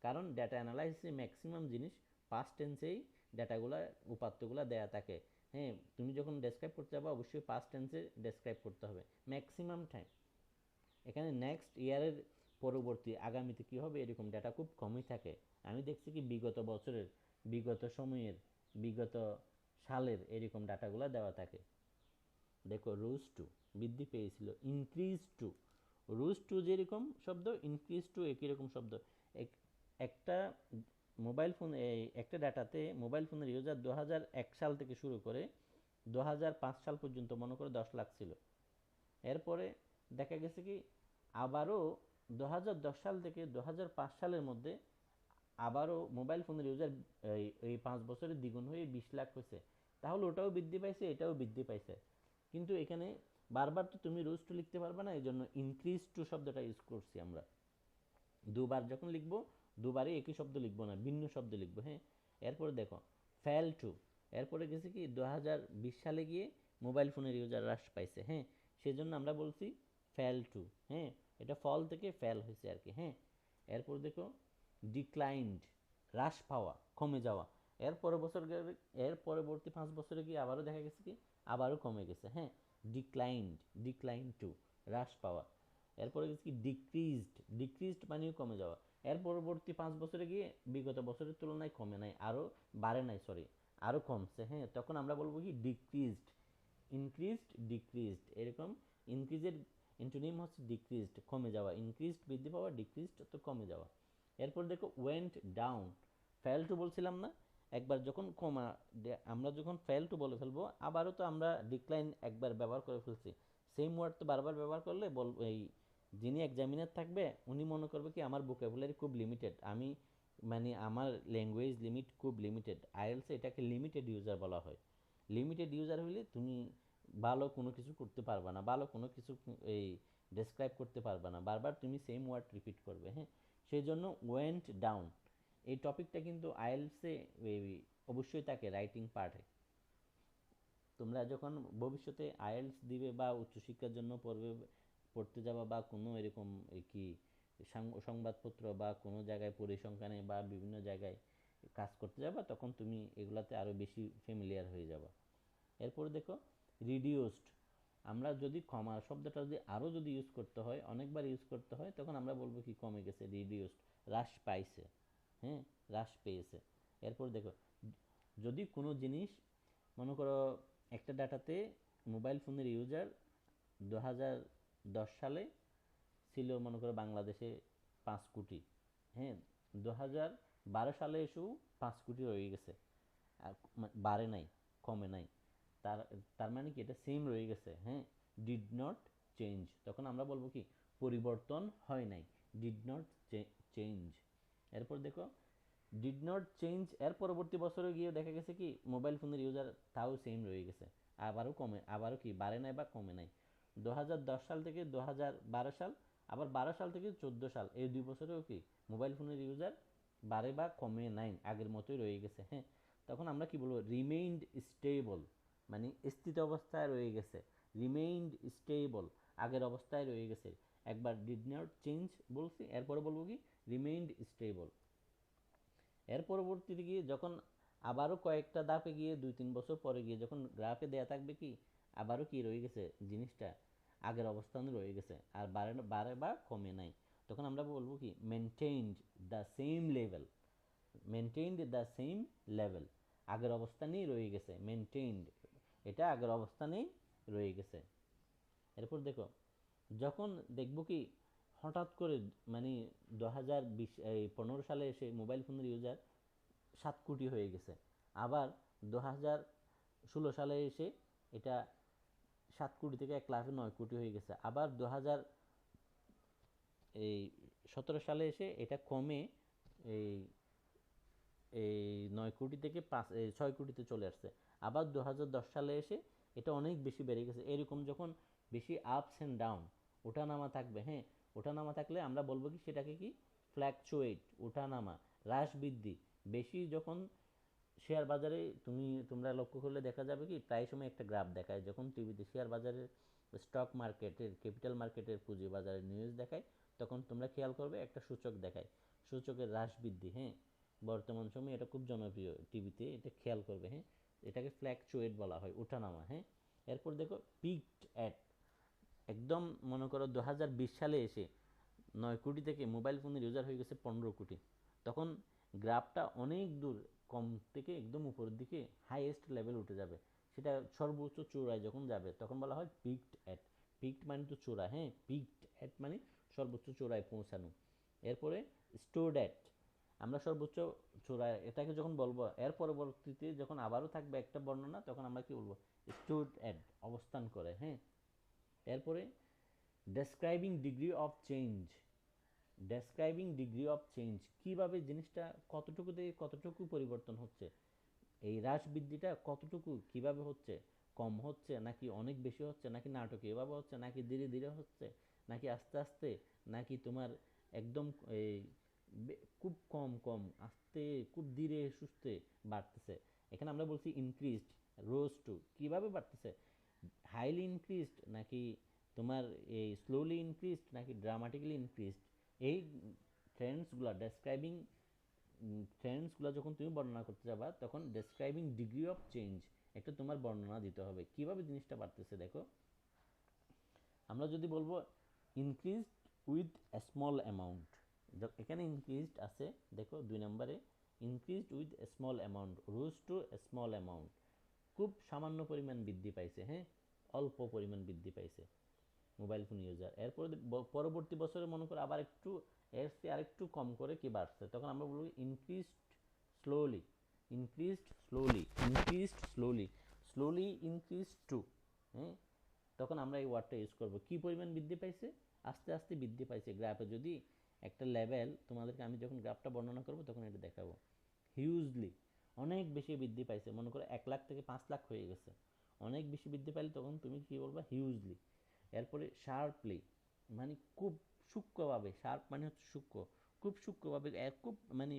Speaker 1: কারণ ডেটা অ্যানালাইসিসে ম্যাক্সিমাম জিনিস পাস্ট টেন্সেই ডেটাগুলো, উপাত্তগুলো দেয়া থাকে। হ্যাঁ, তুমি যখন ডেসক্রাইব করতে যাবে অবশ্যই পাস্ট টেন্সে ডেসক্রাইব করতে হবে ম্যাক্সিমাম টাইম। এখানে নেক্সট ইয়ারের পরবর্তী আগামীতে কি হবে এরকম ডেটা খুব কমই থাকে। আমি দেখছি কি বিগত বছরের, বিগত সময়ের, বিগত সালের এরকম ডাটাগুলো দেওয়া থাকে। দেখো রোজ টু বৃদ্ধি পেয়েছিল, ইনক্রিজ টু, রোজ টু যেরকম শব্দ, ইনক্রিজ টু একই রকম শব্দ। একটা মোবাইল ফোন, একটা ডাটাতে মোবাইল ফোনের ইউজার 2001 সাল থেকে শুরু করে 2005 সাল পর্যন্ত মনে করো 10 লাখ ছিল। এরপরে দেখা গেছে কি আবারও 2010 সাল থেকে 2005 সালের মধ্যে আবারও মোবাইল ফোনের ইউজার এই 5 বছরে দ্বিগুণ হয়ে 20 লাখ হয়েছে। তাহলে ওটাও বৃদ্ধি পাইছে, এটাও বৃদ্ধি পাইছে। কিন্তু এখানে বারবার তো তুমি রোজ টু লিখতে পারবে না, এই জন্য ইনক্রিজ টু শব্দটা ইউজ করছি আমরা। দুবার যখন লিখবো, দুবারই একই শব্দ লিখবো না, ভিন্ন শব্দ লিখবো, হ্যাঁ। এরপরে দেখো ফেল টু, এরপরে গেছে কি 2020 সালে গিয়ে মোবাইল ফোনের ইউজার হ্রাস পাইছে, হ্যাঁ। সেজন্য আমরা বলছি ফেল টু, হ্যাঁ। এটা ফল থেকে ফেল হয়েছে আর কি, হ্যাঁ। এরপর দেখো ডিক্লাইন্ড, হ্রাস পাওয়া, কমে যাওয়া। এর পরের বছর এর পরবর্তী 5 বছরে গিয়ে আবারও দেখা গেছে কি আবারও কমে গেছে, হ্যাঁ। ডিক্লাইন্ড, ডিক্লাইন টু, হ্রাস পাওয়া। এরপরে গেছে কি ডিক্রিজড, ডিক্রিজড মানেও কমে যাওয়া। এর পরবর্তী 5 বছরে গিয়ে বিগত বছরের তুলনায় কমে নাই, আরও বাড়ে নাই, সরি, আরও কমছে, হ্যাঁ। তখন আমরা বলবো কি ডিক্রিজড। ইনক্রিজড, ডিক্রিজড, এরকম। ইনক্রিজের ইন্টোনিম হচ্ছে ডিক্রিজড, কমে যাওয়া। ইনক্রিজড বৃদ্ধি পাওয়া, ডিক্রিজড তো কমে যাওয়া। এরপর দেখো ওয়েন্ট ডাউন, ফেল টু বলছিলাম না, একবার যখন কমা, আমরা যখন ফেল টু বলে ফেলবো, আবারও তো আমরা ডিক্লাইন একবার ব্যবহার করে ফেলছি। সেম ওয়ার্ড তো বারবার ব্যবহার করলে এই যিনি এক্সামিনার থাকবে উনি মনে করবে কি আমার ভোকাবুলারি খুব লিমিটেড, আমি মানে আমার ল্যাঙ্গুয়েজ লিমিট খুব লিমিটেড। আইএলসে এটাকে লিমিটেড ইউজার বলা হয়। লিমিটেড ইউজার হলে তুমি ভালো কোনো কিছু করতে পারবে না, ভালো কোনো কিছু এই ডেসক্রাইব করতে পারবে না, বারবার তুমি সেম ওয়ার্ড রিপিট করবে, হ্যাঁ। সেই জন্য ওয়েন্ট ডাউন এই টপিকটা কিন্তু আইএলসে অবশ্যই থাকে রাইটিং পার্টে। তোমরা যখন ভবিষ্যতে আইএলস দিবে বা উচ্চশিক্ষার জন্য পড়তে যাবা বা কোনো এরকম কি সংবাদপত্র বা কোনো জায়গায় পরিসংখ্যানে বা বিভিন্ন জায়গায় কাজ করতে যাবা, তখন তুমি এগুলাতে আরও বেশি ফ্যামিলিয়ার হয়ে যাবা। এরপরে দেখো রিডিউসড, আমরা যদি কমা শব্দটা যদি আরও যদি ইউজ করতে হয়, অনেকবার ইউজ করতে হয়, তখন আমরা বলবো কি কমে গেছে, রিডিউসড, হ্রাস পাইছে, হ্যাঁ, হ্রাস পেয়েছে। এরপর দেখো যদি কোনো জিনিস, মনে করো একটা ডাটাতে মোবাইল ফোনের ইউজার 2010 সালে ছিল মনে করো বাংলাদেশে 5 কোটি, হ্যাঁ। 2012 সালে এসেও 5 কোটি রয়ে গেছে, আর বাড়ে নাই, কমে নাই। তার তার মানে কি এটা সেম রয়ে গেছে, হ্যাঁ। ডিড নট চেঞ্জ, তখন আমরা বলবো কি পরিবর্তন হয় নাই, ডিড নট চেঞ্জ। এরপর দেখো ডিড নট চেঞ্জ এর পরবর্তী বছরে গিয়ে দেখা গেছে কি মোবাইল ফোনের ইউজার তাও সেম রয়ে গেছে, আবারও কমে, আবারও কি বাড়ে নাই বা কমে নাই। 2010 সাল থেকে 2012 সাল, আবার 12 সাল থেকে 14 সাল, এই 2 বছরেও কি মোবাইল ফোনের ইউজার বাড়ে বা কমে নাই, আগের মতোই রয়ে গেছে, হ্যাঁ। তখন আমরা কি বলবো রিমেইনড স্টেবল, মানে স্থিত অবস্থায় রয়ে গেছে। রিমেইনড স্টেবল, আগের অবস্থায় রয়ে গেছে। একবার ডিড নট চেঞ্জ বলছি, এরপরে বলবো কি রিমেইনড স্টেবল। এর পরবর্তীতে গিয়ে যখন আবারও কয়েকটা ধাপে গিয়ে 2-3 বছর পরে গিয়ে যখন গ্রাফে দেয়া থাকবে কি আবারও কি রয়ে গেছে জিনিসটা আগের অবস্থানে রয়ে গেছে, আর বাড়ে বাড়ে বা কমে নাই, তখন আমরা বলবো কি maintained the same level. Maintained the same level, আগের অবস্থানেই রয়ে গেছে, মেনটেইনড, এটা আগের অবস্থানেই রয়ে গেছে। এরপর দেখো যখন দেখবো কি হঠাৎ করে মানে 2015 সালে এসে মোবাইল ফোনের ইউজার 7 কোটি হয়ে গেছে, আবার 2016 সালে এসে এটা 7 কোটি থেকে 1 লাফে 9 কোটি হয়ে গেছে, আবার এই 17 সালে এসে এটা কমে এই এই 9 কোটি থেকে 6 কোটিতে চলে আসছে, আবার 2010 সালে এসে এটা অনেক বেশি বেড়ে গেছে। এরকম যখন বেশি আপস অ্যান্ড ডাউন, ওঠানামা থাকবে, হ্যাঁ। ওঠানামা থাকলে আমরা বলবো কি সেটাকে কি ফ্ল্যাকচুয়েট, ওঠানামা, হ্রাস বৃদ্ধি। বেশি যখন শেয়ার বাজারে তোমরা লক্ষ্য করলে দেখা যাবে কি প্রায় সময় একটা গ্রাফ দেখায়, যখন টিভিতে শেয়ার বাজারের, স্টক মার্কেটের, ক্যাপিটাল মার্কেটের, পুঁজি বাজারের নিউজ দেখায়, তখন তোমরা খেয়াল করবে একটা সূচক দেখায়, সূচকের হ্রাস বৃদ্ধি, হ্যাঁ। বর্তমান সময়ে এটা খুব জনপ্রিয় টিভিতে, এটা খেয়াল করবে, হ্যাঁ। এটাকে ফ্ল্যাকচুয়েট বলা হয়, ওঠানামা, হ্যাঁ। এরপর দেখো পিকড অ্যাট, একদম মনে করো 2020 সালে এসে 9 কোটি থেকে মোবাইল ফোনের ইউজার হয়ে গেছে 15 কোটি, তখন গ্রাফটা অনেক দূর কম থেকে একদম উপরের দিকে হাইয়েস্ট লেভেল উঠে যাবে, সেটা সর্বোচ্চ চূড়ায় যখন যাবে তখন বলা হয় পিকড অ্যাট। পিকড মানে তো চূড়া, হ্যাঁ, পিকড অ্যাট মানে সর্বোচ্চ চূড়ায় পৌঁছানো। এরপরে স্টোরড অ্যাট, আমরা সর্বোচ্চ চূড়ায় এটাকে যখন বলবো, এর পরবর্তীতে যখন আবারও থাকবে একটা বর্ণনা, তখন আমরা কি বলবো স্টোরড অ্যাট, অবস্থান করে, হ্যাঁ। এরপরে describing degree of change, describing degree of change, কীভাবে জিনিসটা কতটুকু থেকে কতটুকু পরিবর্তন হচ্ছে, এই হ্রাস বৃদ্ধিটা কতটুকু কিভাবে হচ্ছে, কম হচ্ছে নাকি অনেক বেশি হচ্ছে নাকি নাটকীয়ভাবে হচ্ছে নাকি ধীরে ধীরে হচ্ছে নাকি আস্তে আস্তে নাকি তোমার একদম এই খুব কম কম আস্তে খুব ধীরে সুস্থে বাড়তেছে। এখানে আমরা বলছি ইনক্রিজড, রোজ টু কিভাবে বাড়তেছে, হাইলি ইনক্রিজড নাকি তোমার এই স্লোলি ইনক্রিজড নাকি ড্রামাটিক্যালি ইনক্রিজড। এই ট্রেন্ডসগুলো ডেসক্রাইবিং, ট্রেন্ডসগুলো যখন তুমি বর্ণনা করতে যাবা তখন ডেসক্রাইবিং ডিগ্রি অফ চেঞ্জ একটা তোমার বর্ণনা দিতে হবে কিভাবে জিনিসটা বাড়তেছে। দেখো আমরা যদি বলবো increased with a small amount, এখানে ইনক্রিজড আছে, দেখো 2 নম্বরে increased with a small amount, rose two a small amount, খুব সামান্য পরিমাণ বৃদ্ধি পাইছে, হ্যাঁ অল্প পরিমাণ বৃদ্ধি পাইছে মোবাইল ফোন ইউজার। এরপরে পরবর্তী বছরে মনে করো আবার একটু এর চেয়ে আরেকটু কম করে কি বাড়ছে, তখন আমরা বলবো increased slowly, increased slowly, increased slowly, slowly increased to, হ্যাঁ তখন আমরা এই ওয়ার্ডটা ইউজ করব। কি পরিমাণ বৃদ্ধি পাইছে, আস্তে আস্তে বৃদ্ধি পাইছে গ্রাফে। যদি একটা লেভেল তোমাদেরকে আমি যখন গ্রাফটা বর্ণনা করব তখন এটা দেখাবো। হিউজলি অনেক বেশি বৃদ্ধি পাইছে, মনে করো 1 লাখ থেকে 5 লাখ হয়ে গেছে, অনেক বেশি বৃদ্ধি পাইলে তখন তুমি কি বলবা, হিউজলি। এরপরে শার্পলি মানে খুব সূক্ষ্মভাবে, শার্প মানে হচ্ছে সূক্ষ্ম, খুব সূক্ষ্মভাবে, খুব মানে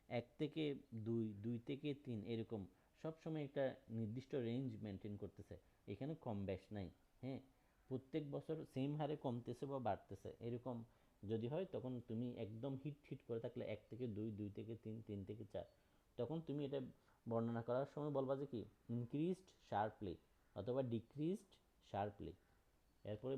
Speaker 1: 1 থেকে 2, 2 থেকে 3 এরকম সবসময় একটা নির্দিষ্ট রেঞ্জ মেনটেন করতেছে, এখানে কম বেশ নাই। হ্যাঁ প্রত্যেক বছর সেম হারে কমতেছে বা বাড়তেছে এরকম যদি হয় তখন তুমি একদম হিট হিট করে থাকলে 1 থেকে 2, 2 থেকে 3, 3 থেকে 4, তখন তুমি এটা বর্ণনা করার সময় বলবা যে কি ইনক্রিজড শার্পলি অথবা ডিক্রিজড শার্পলি। এরপরে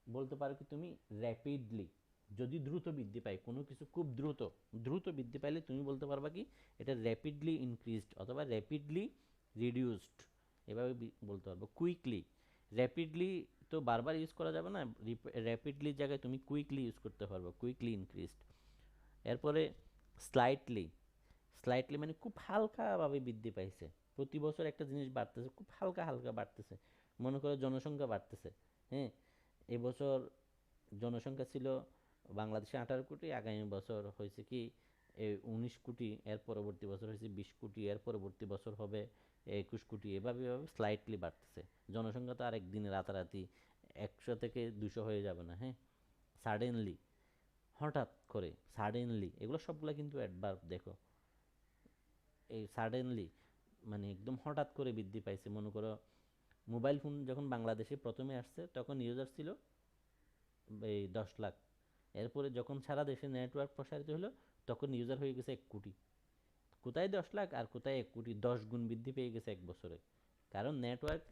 Speaker 1: বলতে পারো কি তুমি র্যাপিডলি, যদি দ্রুত বৃদ্ধি পায় কোনো কিছু, খুব দ্রুত দ্রুত বৃদ্ধি পাইলে তুমি বলতে পারবা কি এটা র্যাপিডলি ইনক্রিজড অথবা র্যাপিডলি রিডিউসড, এভাবে বলতে পারবো। কুইকলি, র্যাপিডলি তো বারবার ইউজ করা যাবে না, র্যাপিডলির জায়গায় তুমি কুইকলি ইউজ করতে পারবো, কুইকলি ইনক্রিজড। এরপরে স্লাইটলি, স্লাইটলি মানে খুব হালকাভাবে বৃদ্ধি পাইছে, প্রতি বছর একটা জিনিস বাড়তেছে, খুব হালকা হালকা বাড়তেছে। মনে করো জনসংখ্যা বাড়তেছে, হ্যাঁ এবছর জনসংখ্যা ছিল বাংলাদেশে 18 কোটি, আগামী বছর হয়েছে কি 19 কোটি, এর পরবর্তী বছর হয়েছে 20 কোটি, এর পরবর্তী বছর হবে 21 কোটি, এভাবে এভাবে স্লাইটলি বাড়তেছে। জনসংখ্যা তো আর একদিনে রাতারাতি 100 থেকে 200 হয়ে যাবে না, হ্যাঁ সাডেনলি, হঠাৎ করে, সাডেনলি, এগুলো সবগুলো কিন্তু অ্যাডভার্ব। দেখো এই সাডেনলি মানে একদম হঠাৎ করে বৃদ্ধি পাইছে। মনে করো মোবাইল ফোন যখন বাংলাদেশে প্রথমে আসছে তখন ইউজার ছিল এই 10 লাখ, এরপরে যখন সারা দেশে নেটওয়ার্ক প্রসারিত হলো তখন ইউজার হয়ে গেছে 1 কোটি। কোথায় 10 লাখ আর কোথায় 1 কোটি, 10 গুণ বৃদ্ধি পেয়ে গেছে 1 বছরে, কারণ নেটওয়ার্ক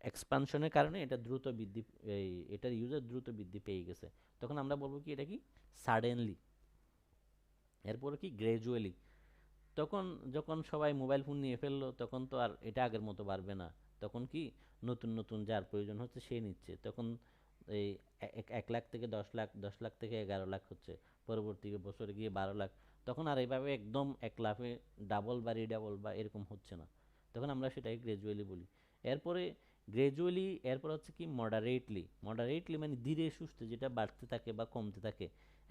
Speaker 1: এক্সপানশনের কারণে এটা দ্রুত বৃদ্ধি, এই এটার ইউজার দ্রুত বৃদ্ধি পেয়ে গেছে, তখন আমরা বলবো কি এটা কি সাডেনলি। এরপরে কি গ্র্যাজুয়ালি, তখন যখন সবাই মোবাইল ফোন নিয়ে ফেললো তখন তো আর এটা আগের মতো বাড়বে না, তখন কি নতুন নতুন যার প্রয়োজন হচ্ছে সে নিচ্ছে, তখন এই 1 লাখ থেকে 10 লাখ, 10 লাখ থেকে 11 লাখ হচ্ছে, পরবর্তী বছরে গিয়ে 12 লাখ, তখন আর এইভাবে একদম 1 লাখে ডাবল বা রিডাবল বা এরকম হচ্ছে না, তখন আমরা সেটাকে গ্র্যাজুয়ালি বলি। এরপরে গ্র্যাজুয়ালি, এরপর হচ্ছে কি মডারেটলি, মডারেটলি মানে ধীরে সুস্থে যেটা বাড়তে থাকে বা কমতে থাকে,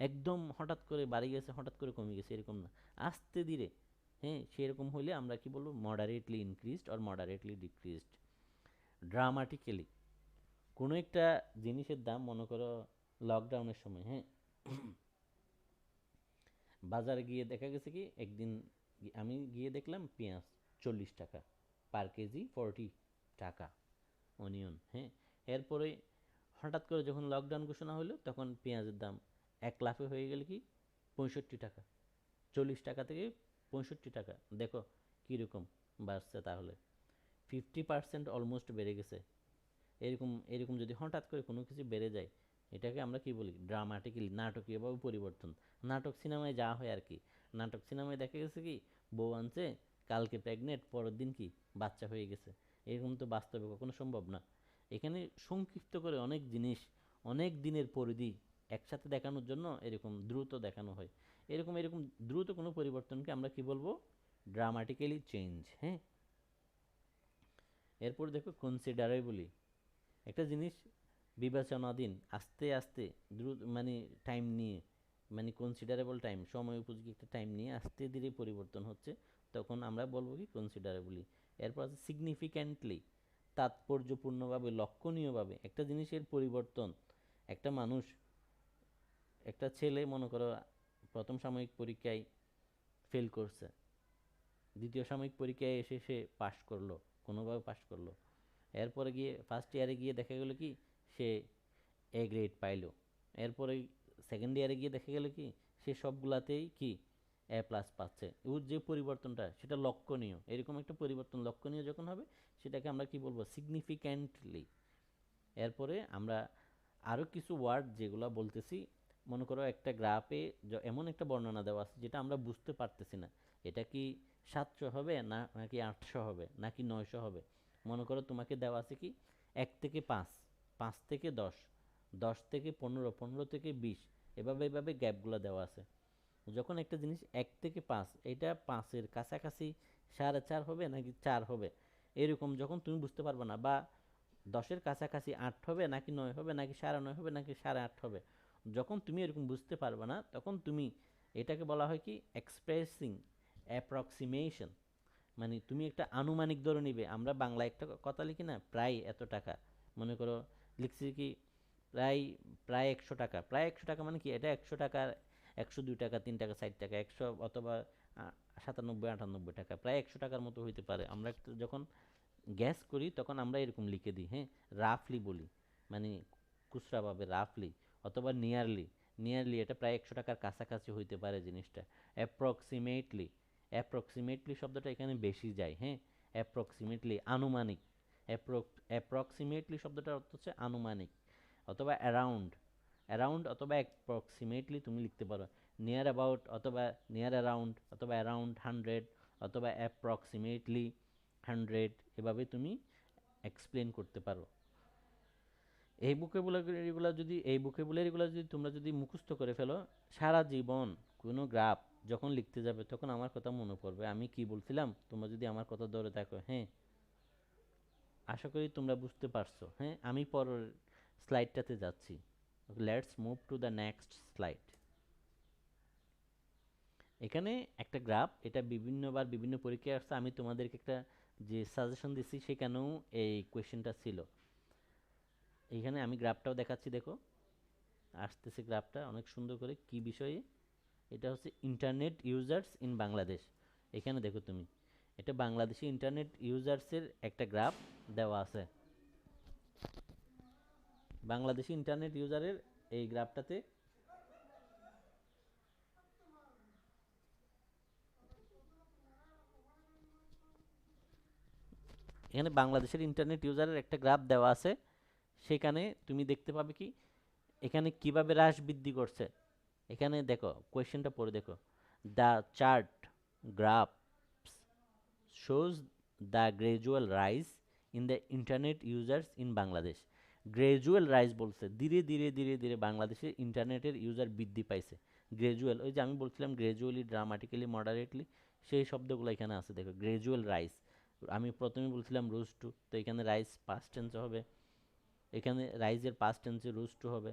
Speaker 1: একদম হঠাৎ করে বাড়ি গেছে হঠাৎ করে কমে গেছে এরকম না, আস্তে ধীরে, হ্যাঁ সেরকম হলে আমরা কি বলবো moderately increased or moderately decreased. Dramatically, কোনো একটা জিনিসের দাম মনে করো লকডাউনের সময়, হ্যাঁ বাজারে গিয়ে দেখা গেছে কি একদিন আমি গিয়ে দেখলাম পেঁয়াজ 40 টাকা পার কেজি, 40 টাকা অনিয়ন, হ্যাঁ এরপরে হঠাৎ করে যখন লকডাউন ঘোষণা হলো তখন পেঁয়াজের দাম 1 লাফে হয়ে গেল কি 65 টাকা, 40 টাকা থেকে 65 টাকা, দেখো কীরকম বাড়ছে তাহলে, 50% অলমোস্ট বেড়ে গেছে। এরকম এরকম যদি হঠাৎ করে কোনো কিছু বেড়ে যায় এটাকে আমরা কি বলি ড্রামাটিক্যালি, নাটকীয়ভাবে পরিবর্তন। নাটক সিনেমায় যা হয় আর কি, নাটক সিনেমায় দেখা গেছে কি বউ আনছে, কালকে প্রেগনেন্ট, পরের দিন কি বাচ্চা হয়ে গেছে, এরকম তো বাস্তবে কখনো সম্ভব না। এখানে সংক্ষিপ্ত করে অনেক জিনিস, অনেক দিনের পরিধি একসাথে দেখানোর জন্য এরকম দ্রুত দেখানো হয়। এরকম এরকম দ্রুত কোনো পরিবর্তনকে আমরা কি বলবো ড্রামাটিক্যালি চেঞ্জ, হ্যাঁ। এরপর দেখো কনসিডারেবলি, একটা জিনিস বিবেচনাধীন, আস্তে আস্তে দ্রুত মানে টাইম নিয়ে, মানে কনসিডারেবল টাইম, সময় উপযোগী একটা টাইম নিয়ে আস্তে ধীরে পরিবর্তন হচ্ছে, তখন আমরা বলবো কি কনসিডারেবলি। এরপর আছে সিগনিফিক্যান্টলি, তাৎপর্যপূর্ণভাবে লক্ষণীয়ভাবে একটা জিনিসের পরিবর্তন, একটা মানুষ, একটা ছেলে মনে করো প্রথম সাময়িক পরীক্ষায় ফেল করছে, দ্বিতীয় সাময়িক পরীক্ষায় এসে সে পাশ করলো, কোনোভাবে পাশ করলো, এরপরে গিয়ে ফার্স্ট ইয়ারে গিয়ে দেখা গেলো কি সে এ গ্রেড পাইলো, এরপরে সেকেন্ড ইয়ারে গিয়ে দেখা গেল কি সে সবগুলাতেই কি এ প্লাস পাচ্ছে। ওর যে পরিবর্তনটা সেটা লক্ষণীয়, এরকম একটা পরিবর্তন লক্ষণীয় যখন হবে সেটাকে আমরা কি বলবো, সিগনিফিক্যান্টলি। এরপরে আমরা আরও কিছু ওয়ার্ড যেগুলো বলতেছি, মনে করো একটা গ্রাফে এমন একটা বর্ণনা দেওয়া আছে যেটা আমরা বুঝতে পারতেছি না, এটা কি 700 হবে না নাকি 800 হবে নাকি 900 হবে। মনে করো তোমাকে দেওয়া আছে কি 1 থেকে 5, 5 থেকে 10, 10 থেকে 15, 15 থেকে 20, এভাবে এভাবে গ্যাপগুলো দেওয়া আছে। যখন একটা জিনিস 1 থেকে 5, এটা 5-এর কাছাকাছি 4.5 হবে নাকি 4 হবে, এরকম যখন তুমি বুঝতে পারবে না, বা 10-এর কাছাকাছি 8 হবে নাকি 9 হবে নাকি 9.5 হবে নাকি 8.5 হবে, যখন তুমি এরকম বুঝতে পারবে না তখন তুমি এটাকে বলা হয় কি এক্সপ্রেসিং অ্যাপ্রক্সিমেশন, মানে তুমি একটা আনুমানিক ধরে নিবে। আমরা বাংলা একটা কথা লিখি না, প্রায় এত টাকা, মনে করো লিখছি কি প্রায় প্রায় 100 টাকা, প্রায় 100 টাকা মানে কি এটা 100 টাকার 102 টাকা, 3 টাকা, 4 টাকা, 100 অথবা 97, 98 টাকা, প্রায় 100 টাকার মতো হইতে পারে। আমরা যখন গ্যাস করি তখন আমরা এরকম লিখে দিই, হ্যাঁ, রাফলি বলি, মানে খুচরাভাবে রাফলি, অথবা নিয়ারলি, নিয়ারলি এটা প্রায় 100 টাকার কাছাকাছি হইতে পারে জিনিসটা। অ্যাপ্রক্সিমেটলি, অ্যাপ্রক্সিমেটলি শব্দটা এখানে বেশি যায়, হ্যাঁ, অ্যাপ্রক্সিমেটলি আনুমানিক, অ্যাপ্রক্সিমেটলি শব্দটার অর্থ হচ্ছে আনুমানিক, অথবা অ্যারাউন্ড, অ্যারাউন্ড অথবা অ্যাপ্রক্সিমেটলি তুমি লিখতে পারো, নিয়ার অ্যাবাউট অথবা নিয়ার অ্যারাউন্ড অথবা অ্যারাউন্ড 100 অথবা অ্যাপ্রক্সিমেটলি 100, এভাবে তুমি এক্সপ্লেন করতে পারো। এই ভোকাবুলারিগুলো যদি তোমরা যদি মুখস্থ করে ফেলো, সারা জীবন কোনো গ্রাফ যখন লিখতে যাবে তখন আমার কথা মনে পড়বে আমি কি বলছিলাম, তোমরা যদি আমার কথা ধরে থাকো। হ্যাঁ, আশা করি তোমরা বুঝতে পারছো। হ্যাঁ, আমি পরের স্লাইডটাতে যাচ্ছি। Let's move to the next slide. এখানে একটা গ্রাফ, এটা বিভিন্নবার বিভিন্ন পরীক্ষায় আসছে, আমি তোমাদেরকে একটা যে সাজেশন দিচ্ছি সেখানেও এই কোয়েশ্চেনটা ছিল। এইখানে আমি গ্রাফটাও দেখাচ্ছি, দেখো আসতেছে গ্রাফটা অনেক সুন্দর করে, কি বিষয়ে, এটা হচ্ছে ইন্টারনেট ইউজার্স ইন বাংলাদেশ। এখানে দেখো তুমি, এটা বাংলাদেশি ইন্টারনেট ইউজার্সের একটা গ্রাফ দেওয়া আছে। বাংলাদেশি ইন্টারনেট ইউজারের এই গ্রাফটাতে এখানে বাংলাদেশের ইন্টারনেট ইউজারের একটা গ্রাফ দেওয়া আছে। সেখানে তুমি দেখতে পাবে কি এখানে কিভাবে হ্রাস বৃদ্ধি করছে। এখানে দেখো কোয়েশ্চেনটা পড়ে দেখো, the chart graph shows the gradual rise in the internet users in Bangladesh. Gradual rise বলছে, ধীরে ধীরে ধীরে ধীরে বাংলাদেশের ইন্টারনেটের ইউজার বৃদ্ধি পাইছে। গ্রাজুয়াল, ওই যে আমি বলছিলাম গ্রাজুয়ালি, ড্রামাটিক্যালি, মডারেটলি, সেই শব্দগুলো এখানে আছে। দেখো গ্রাজুয়াল রাইজ, আমি প্রথমে বলছিলাম রোজ টু, তো এখানে রাইজ পাস্ট টেন্স হবে, এখানে রাইজের পাস্ট টেন্সে রোজ টু হবে।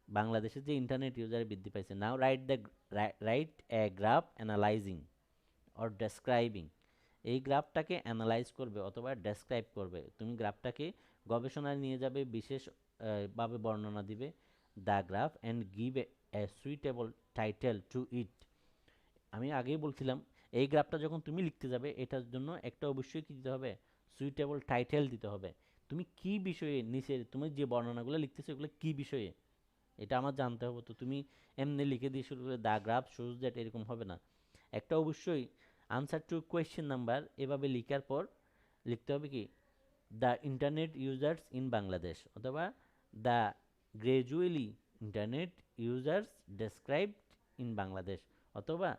Speaker 1: বাংলাদেশের যে ইন্টারনেট ইউজার বৃদ্ধি পাইছে। Now write a graph analysing or describing, এই গ্রাফটাকে অ্যানালাইজ করবে অথবা ডেসক্রাইব করবে। তুমি গ্রাফটাকে গবেষণায় নিয়ে যাবে, বিশেষ ভাবে বর্ণনা দিবে the graph and give a suitable title to it. আমি আগেই বলছিলাম এই গ্রাফটা যখন তুমি লিখতে যাবে এটার জন্য একটা অবশ্যই কি দিতে হবে, সুইটেবল টাইটেল দিতে হবে। তুমি কি বিষয়ে নিচে তুমি যে বর্ণনাগুলো লিখতেছো এগুলো কি বিষয়ে এটা আমার জানতে হবে। তো তুমি এমনি লিখে দিয়ে শুরু করে দ্য গ্রাফ শোজ দ্যাট, এরকম হবে না। একটা অবশ্যই আনসার টু কোয়েশ্চেন নাম্বার এভাবে লিখার পর লিখতে হবে কি the internet users in Bangladesh, অথবা the gradually internet users described in Bangladesh, অথবা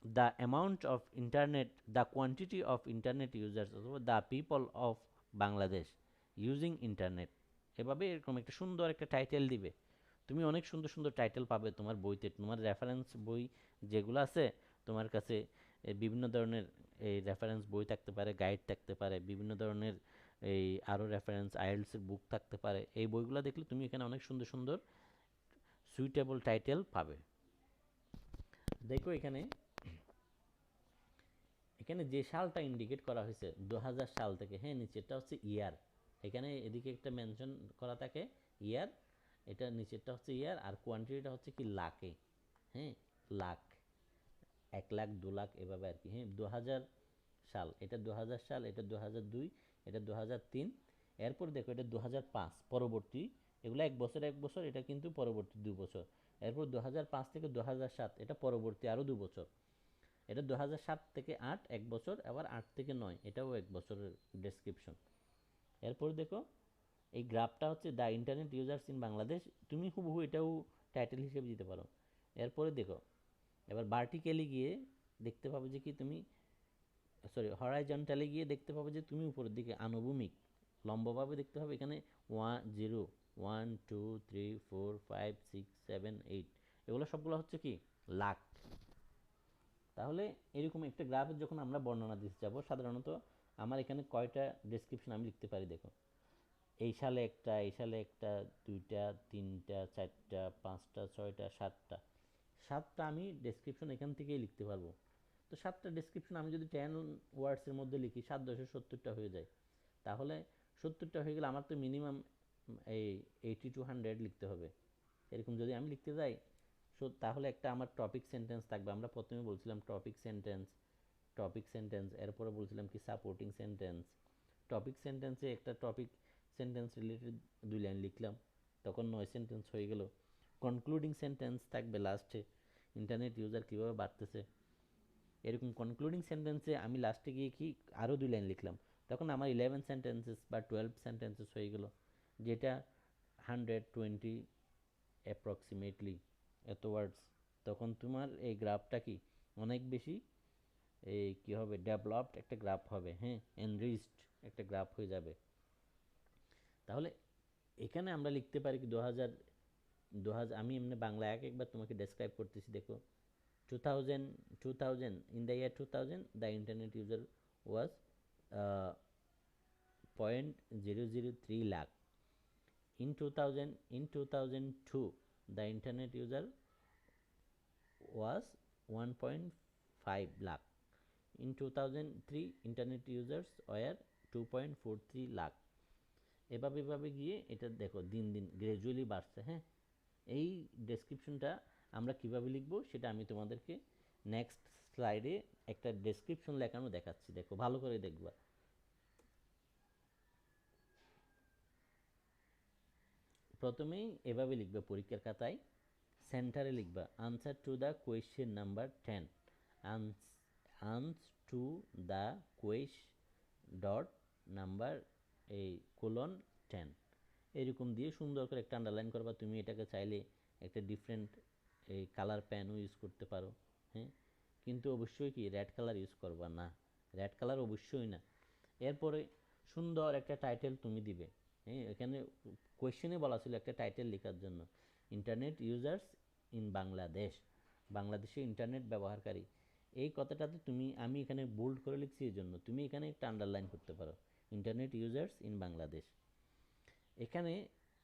Speaker 1: the amount of internet, the quantity of internet users, অথবা the people of Bangladesh using internet. এভাবে এরকম একটা সুন্দর একটা টাইটেল দিবে। তুমি অনেক সুন্দর সুন্দর টাইটেল পাবে তোমার বইতে, তোমার রেফারেন্স বই যেগুলো আছে তোমার কাছে, বিভিন্ন ধরনের এই রেফারেন্স বই থাকতে পারে, গাইড থাকতে পারে, বিভিন্ন ধরনের এই আরও রেফারেন্স আইএলটিএস এর বুক থাকতে পারে। এই বইগুলো দেখলে তুমি এখানে অনেক সুন্দর সুন্দর সুইটেবল টাইটেল পাবে। দেখো এখানে এখানে যে সালটা ইন্ডিকেট করা হয়েছে 2000 সাল থেকে, হ্যাঁ, নিচেরটা হচ্ছে ইয়ার, এখানে এদিকে একটা মেনশন করা থাকে ইয়ার, এটা নিচেরটা হচ্ছে ইয়ার, আর কোয়ান্টিটিটা হচ্ছে কি লাখে, হ্যাঁ, লাখ, 1 লাখ 2 লাখ এভাবে আর কি, হ্যাঁ। 2000 সাল, এটা 2000 সাল, এটা 2002, এটা 2003, এরপর দেখো এটা 2005 পরবর্তী, এগুলো 1 বছর 1 বছর, এটা কিন্তু পরবর্তী 2 বছর। এরপর 2005 থেকে 2007 এটা পরবর্তী আরও 2 বছর। এটা 2007 থেকে 8 1 বছর, আবার 8 থেকে 9 এটাও 1 বছরের ডেসক্রিপশন। এরপর দেখো এই গ্রাফটা হচ্ছে the internet users in Bangladesh, তুমি হুবহু এটাও টাইটেল হিসেবে দিতে পারো। এরপরে দেখো এবার ভার্টিক্যালি গিয়ে দেখতে পাবে যে কি তুমি, সরি হরাইজন্টালি গিয়ে দেখতে পাবে যে তুমি উপরের দিকে আনুভূমিক লম্বভাবে দেখতে পাবে এখানে 0 1 2 3 4 5 6 7 8, এগুলো সবগুলো হচ্ছে কি লাখ। তাহলে এরকম একটা গ্রাফের যখন আমরা বর্ণনা দিতে যাব, সাধারণত আমার এখানে কয়টা ডেসক্রিপশন আমি লিখতে পারি দেখো, এই সালে একটা, এই সালে একটা, দুইটা, তিনটা, চারটা, পাঁচটা, ছয়টা, সাতটা, সাতটা আমি ডেসক্রিপশন এখান থেকেই লিখতে পারবো। তো সাতটা ডেসক্রিপশন আমি যদি 10 ওয়ার্ডসের মধ্যে লিখি, 7 10 70টা হয়ে যায়। তাহলে 70টা হয়ে গেলে আমার তো মিনিমাম এই 80 to 100 লিখতে হবে। এরকম যদি আমি লিখতে যাই, তাহলে একটা আমার টপিক সেন্টেন্স থাকবে। আমরা প্রথমে বলছিলাম টপিক সেন্টেন্স, টপিক সেন্টেন্স, এরপরে বলছিলাম কি সাপোর্টিং সেন্টেন্স। টপিক সেন্টেন্সে একটা টপিক সেন্টেন্স রিলেটেড 2 লাইন লিখলাম, তখন 9 সেন্টেন্স হয়ে গেল। কনক্লুডিং সেন্টেন্স থাকবে লাস্টে, ইন্টারনেট ইউজার কীভাবে বাড়তেছে, এরকম কনক্লুডিং সেন্টেন্সে আমি লাস্টে গিয়ে কি আরও 2 লাইন লিখলাম, তখন আমার 11 সেন্টেন্সেস বা 12 সেন্টেন্সেস হয়ে গেল, যেটা 120 অ্যাপ্রক্সিমেটলি এত ওয়ার্ডস। তখন তোমার এই গ্রাফটা কি অনেক বেশি এই কি হবে, ডেভেলপড একটা গ্রাফ হবে, হ্যাঁ, এনরিচড একটা গ্রাফ হয়ে যাবে। তাহলে এখানে আমরা লিখতে পারি কি 2000, আমি এমনি বাংলা একবার তোমাকে ডেসক্রাইব করতেছি দেখো। 2000 in the year 2000 the internet user was 0.003 lakh. In 2002 the internet user was 1.5 lakh. In 2003 internet users were 2.43 lakh. এভাবে এভাবে গিয়ে এটা দেখো দিন দিন গ্র্যাজুয়ালি বাড়ছে, হ্যাঁ। এই ডেসক্রিপশনটা আমরা কিভাবে লিখব সেটা আমি তোমাদেরকে নেক্সট স্লাইডে একটা ডেসক্রিপশন লেখানো দেখাচ্ছি, দেখো ভালো করে দেখবা। প্রথমেই এভাবে লিখবে পরীক্ষার খাতায়, সেন্টারে লিখবা answer to the question number 10, ans to the ques dot number এই কোলন 10, এরকম দিয়ে সুন্দর করে একটা আন্ডারলাইন করবা। তুমি এটাকে চাইলে একটা ডিফারেন্ট এই কালার প্যানও ইউজ করতে পারো, হ্যাঁ, কিন্তু অবশ্যই কি রেড কালার ইউজ করবা না, রেড কালার অবশ্যই না। এরপরে সুন্দর একটা টাইটেল তুমি দিবে, হ্যাঁ, এখানে কোয়েশ্চেনে বলা ছিল একটা টাইটেল লেখার জন্য, ইন্টারনেট ইউজার্স ইন বাংলাদেশ, বাংলাদেশে ইন্টারনেট ব্যবহারকারী। এই কথাটাতে তুমি, আমি এখানে বোল্ড করে লিখছি এই জন্য, তুমি এখানে একটা আন্ডারলাইন করতে পারো, ইন্টারনেট ইউজার্স ইন বাংলাদেশ। এখানে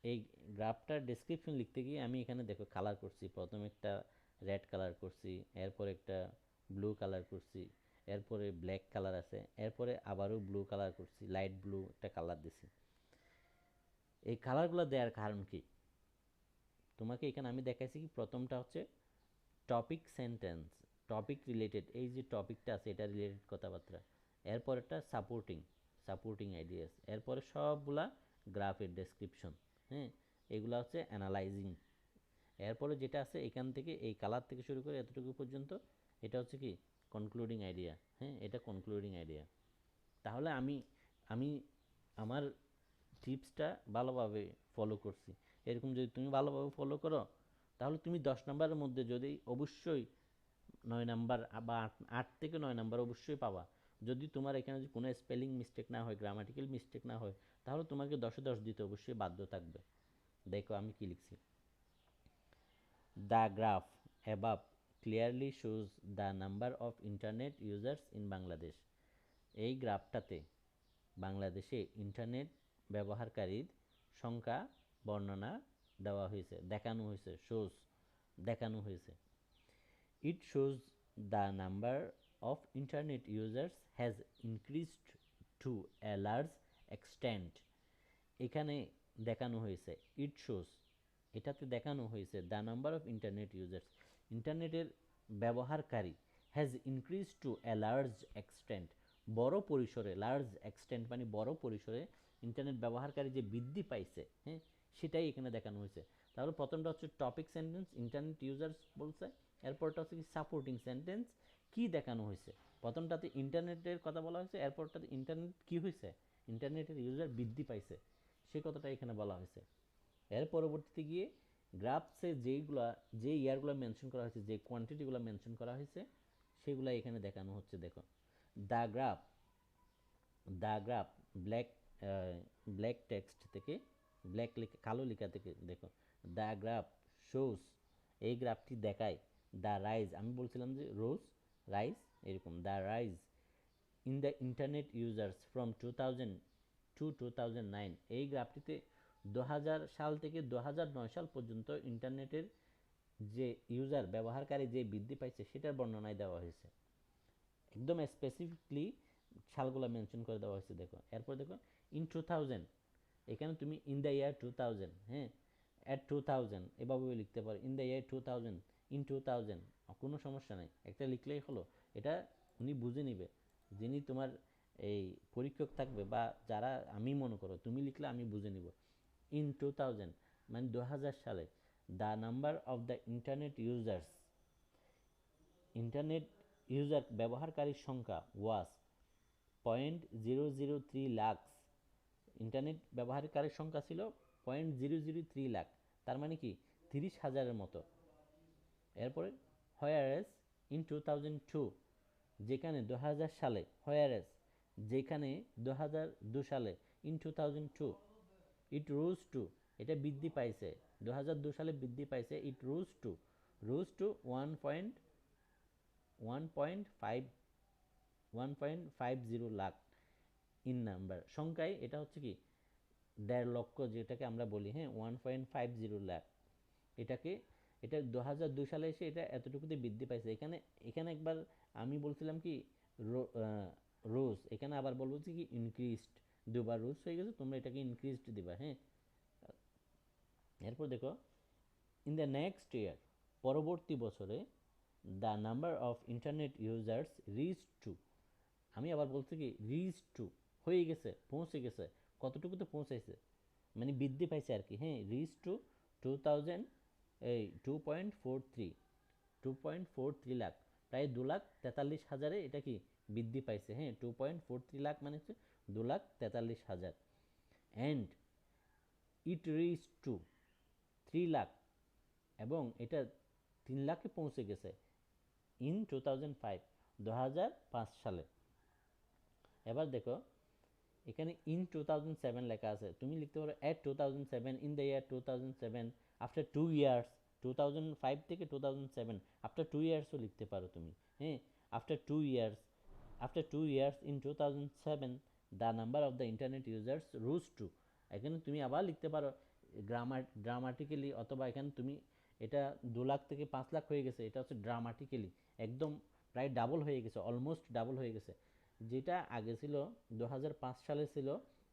Speaker 1: এই গ্রাফটার ডেসক্রিপশন লিখতে গিয়ে আমি এখানে দেখো কালার করছি, প্রথমে একটা রেড কালার করছি, এরপর একটা ব্লু কালার করছি, এরপরে ব্ল্যাক কালার আছে, এরপরে আবারও ব্লু কালার করছি, লাইট ব্লু একটা কালার দিছি। এই কালারগুলো দেওয়ার কারণ কি, তোমাকে এখানে আমি দেখাইছি কি প্রথমটা হচ্ছে টপিক সেন্টেন্স, টপিক রিলেটেড, এই যে টপিকটা আছে এটা রিলেটেড কথাবার্তা। এরপর একটা সাপোর্টিং আইডিয়াস, এরপরে সবগুলা গ্রাফের ডেসক্রিপশন, হ্যাঁ, এগুলা হচ্ছে অ্যানালাইজিং। এরপরে যেটা আছে এখান থেকে এই কালার থেকে শুরু করে এতটুকু পর্যন্ত, এটা হচ্ছে কি কনক্লুডিং আইডিয়া, হ্যাঁ, এটা কনক্লুডিং আইডিয়া। তাহলে আমি আমি আমার টিপসটা ভালোভাবে ফলো করছি। এরকম যদি তুমি ভালোভাবে ফলো করো, তাহলে তুমি 10 নাম্বারের মধ্যে যদি অবশ্যই 9 নাম্বার বা 8 থেকে 9 নাম্বার অবশ্যই পাবা। যদি তোমার এখানে যদি কোনো স্পেলিং মিস্টেক না হয়, গ্রামাটিক্যাল মিস্টেক না হয়, তাহলে তোমাকে 10-এ 10 দিতে অবশ্যই বাধ্য থাকবে। দেখো আমি কি লিখছি, the graph above clearly shows the number of internet users in Bangladesh. এই গ্রাফটাতে বাংলাদেশে ইন্টারনেট ব্যবহারকারীর সংখ্যা বর্ণনা দেওয়া হয়েছে, দেখানো হয়েছে, শোজ দেখানো হয়েছে। It shows the number of internet users has increased to a large extent. এখানে দেখানো হয়েছে ইট শোস, এটাতে দেখানো হয়েছে the number of internet users, ইন্টারনেটের ব্যবহারকারী has increase two a large extent, বড় পরিসরে, লার্জ এক্সটেন্ট মানে বড় পরিসরে ইন্টারনেট ব্যবহারকারী যে বৃদ্ধি পাইছে, হ্যাঁ, সেটাই এখানে দেখানো হয়েছে। তাহলে প্রথমটা হচ্ছে টপিক সেন্টেন্স, ইন্টারনেট ইউজার্স বলছে, এরপরটা হচ্ছে কি সাপোর্টিং সেন্টেন্স, কি দেখানো হয়েছে। প্রথমটাতে ইন্টারনেটের কথা বলা হয়েছে, এরপরটাতে ইন্টারনেট কি হয়েছে, ইন্টারনেটের ইউজার বৃদ্ধি পাইছে, সে কথাটা এখানে বলা হয়েছে। এর পরবর্তীতে গিয়ে গ্রাফসে যে ইয়ারগুলো মেনশন করা হয়েছে, যে কোয়ান্টিটিগুলো মেনশন করা হয়েছে, সেগুলো এখানে দেখানো হচ্ছে। দেখো the graph, the graph black black text থেকে, ব্ল্যাক কালো লেখা থেকে দেখো, দ্য গ্রাফ শোস, এই গ্রাফটি দেখায় দ্য রাইজ, আমি বলছিলাম যে রোজ রাইজ এরকম, the rise in the internet users from 2000 to 2009, এই গ্রাফটিতে 2000 সাল থেকে 2009 সাল পর্যন্ত ইন্টারনেটের যে ইউজার ব্যবহারকারী যে বৃদ্ধি পাইছে সেটার বর্ণনায় দেওয়া হয়েছে, একদম স্পেসিফিকলি সালগুলো মেনশন করে দেওয়া হয়েছে। দেখো এরপর দেখো ইন 2000, এখানে তুমি ইন দ্য ইয়ার 2000, হ্যাঁ, অ্যাট 2000 এভাবেও লিখতে পারো, ইন দ্য ইয়ার 2000, ইন 2000, কোনো সমস্যা নেই, একটা লিখলেই হলো। এটা উনি বুঝে নিবে, যিনি তোমার এই পরীক্ষক থাকবে বা যারা, আমি মনে করো তুমি লিখলে আমি বুঝে নিব। ইন 2000 মানে 2000 সালে, the number of the internet users, internet user ব্যবহারকারীর সংখ্যা ওয়াজ 0.003 লাখ, ইন্টারনেট ব্যবহারকারীর সংখ্যা ছিল 0.003 লাখ, তার মানে কি 30,000-এর মতো। এরপরে হোয়ারএস ইন 2002, যেখানে 2000 সালে, হোয়ারএস যেখানে 2002 সালে, ইন 2002 ইট রোজ টু, এটা বৃদ্ধি পাইছে 2002 সালে বৃদ্ধি পাইছে, it rose to 1.50 lakh in number, সংখ্যায় এটা হচ্ছে কি 1.5 লক্ষ, যেটাকে আমরা বলি, হ্যাঁ, 1.50 লাখ, এটাকে, এটা 2002 সালে এসে এটা এতটুকুতে বৃদ্ধি পাইছে। এখানে এখানে একবার আমি বলছিলাম কি রোজ, এখানে আবার বলবো কি ইনক্রিজড, দুবার রোজ হয়ে গেছে, তোমরা এটাকে ইনক্রিজড দিবা, হ্যাঁ। এরপর দেখো ইন দ্য নেক্সট ইয়ার, পরবর্তী বছরে, the number of internet users rich two, আমি আবার বলছি কি রিচ টু, হয়ে গেছে, পৌঁছে গেছে, কতটুকুতে পৌঁছাইছে মানে বৃদ্ধি পাইছে আর কি, হ্যাঁ, রিচ টু 2000, এই 2.43 লাখ, প্রায় 2,43,000-এ এটা কি বৃদ্ধি পাইছে, হ্যাঁ, 2.43 লাখ মানে হচ্ছে 2,43,000। And it rich two 3 lakh, এবং এটা 3 লাখে পৌঁছে গেছে ইন 2005, 2005 সালে। এবার দেখো এখানে ইন 2007 লেখা আছে, তুমি লিখতে পারো at 2007, in the year 2007, after 2 years, 2005 থেকে 2007, আফটার 2 ইয়ার্সও লিখতে পারো তুমি, হ্যাঁ, after 2 years, after 2 years in 2007 the number of the internet users rose two, এখানে তুমি আবার লিখতে পারো ড্রামাটিক্যালি, অথবা এখানে তুমি এটা 2 লাখ থেকে 5 লাখ হয়ে গেছে, এটা হচ্ছে ড্রামাটিক্যালি, একদম প্রায় ডাবল হয়ে গেছে, অলমোস্ট ডাবল হয়ে গেছে। যেটা আগে ছিল 2005 সালে ছিল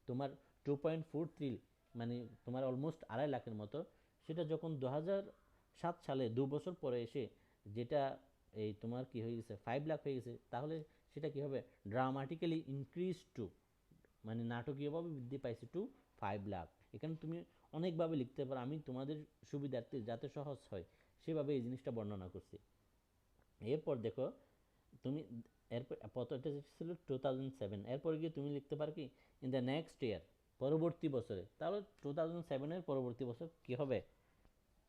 Speaker 1: তোমার 2.43, মানে তোমার অলমোস্ট 2.5 লাখের মতো, সেটা যখন 2007 সালে 2 বছর পরে এসে যেটা এই তোমার কি হয়ে গেছে 5 লাখ হয়ে গেছে, তাহলে সেটা কি হবে ড্রামাটিক্যালি ইনক্রিজ টু, মানে নাটকীয়ভাবে বৃদ্ধি পাইছে টু 5 লাখ। এখানে তুমি অনেকভাবে লিখতে পারো, আমি তোমাদের সুবিধার্থে যাতে সহজ হয় সেভাবে এই জিনিসটা বর্ণনা করছি। এরপর দেখো তুমি, এরপর প্রথমটা ছিল 2007, এরপরে গিয়ে তুমি লিখতে পারো কি ইন দ্য নেক্সট ইয়ার, পরবর্তী বছরে, তাহলে 2007-এর পরবর্তী বছর কি হবে,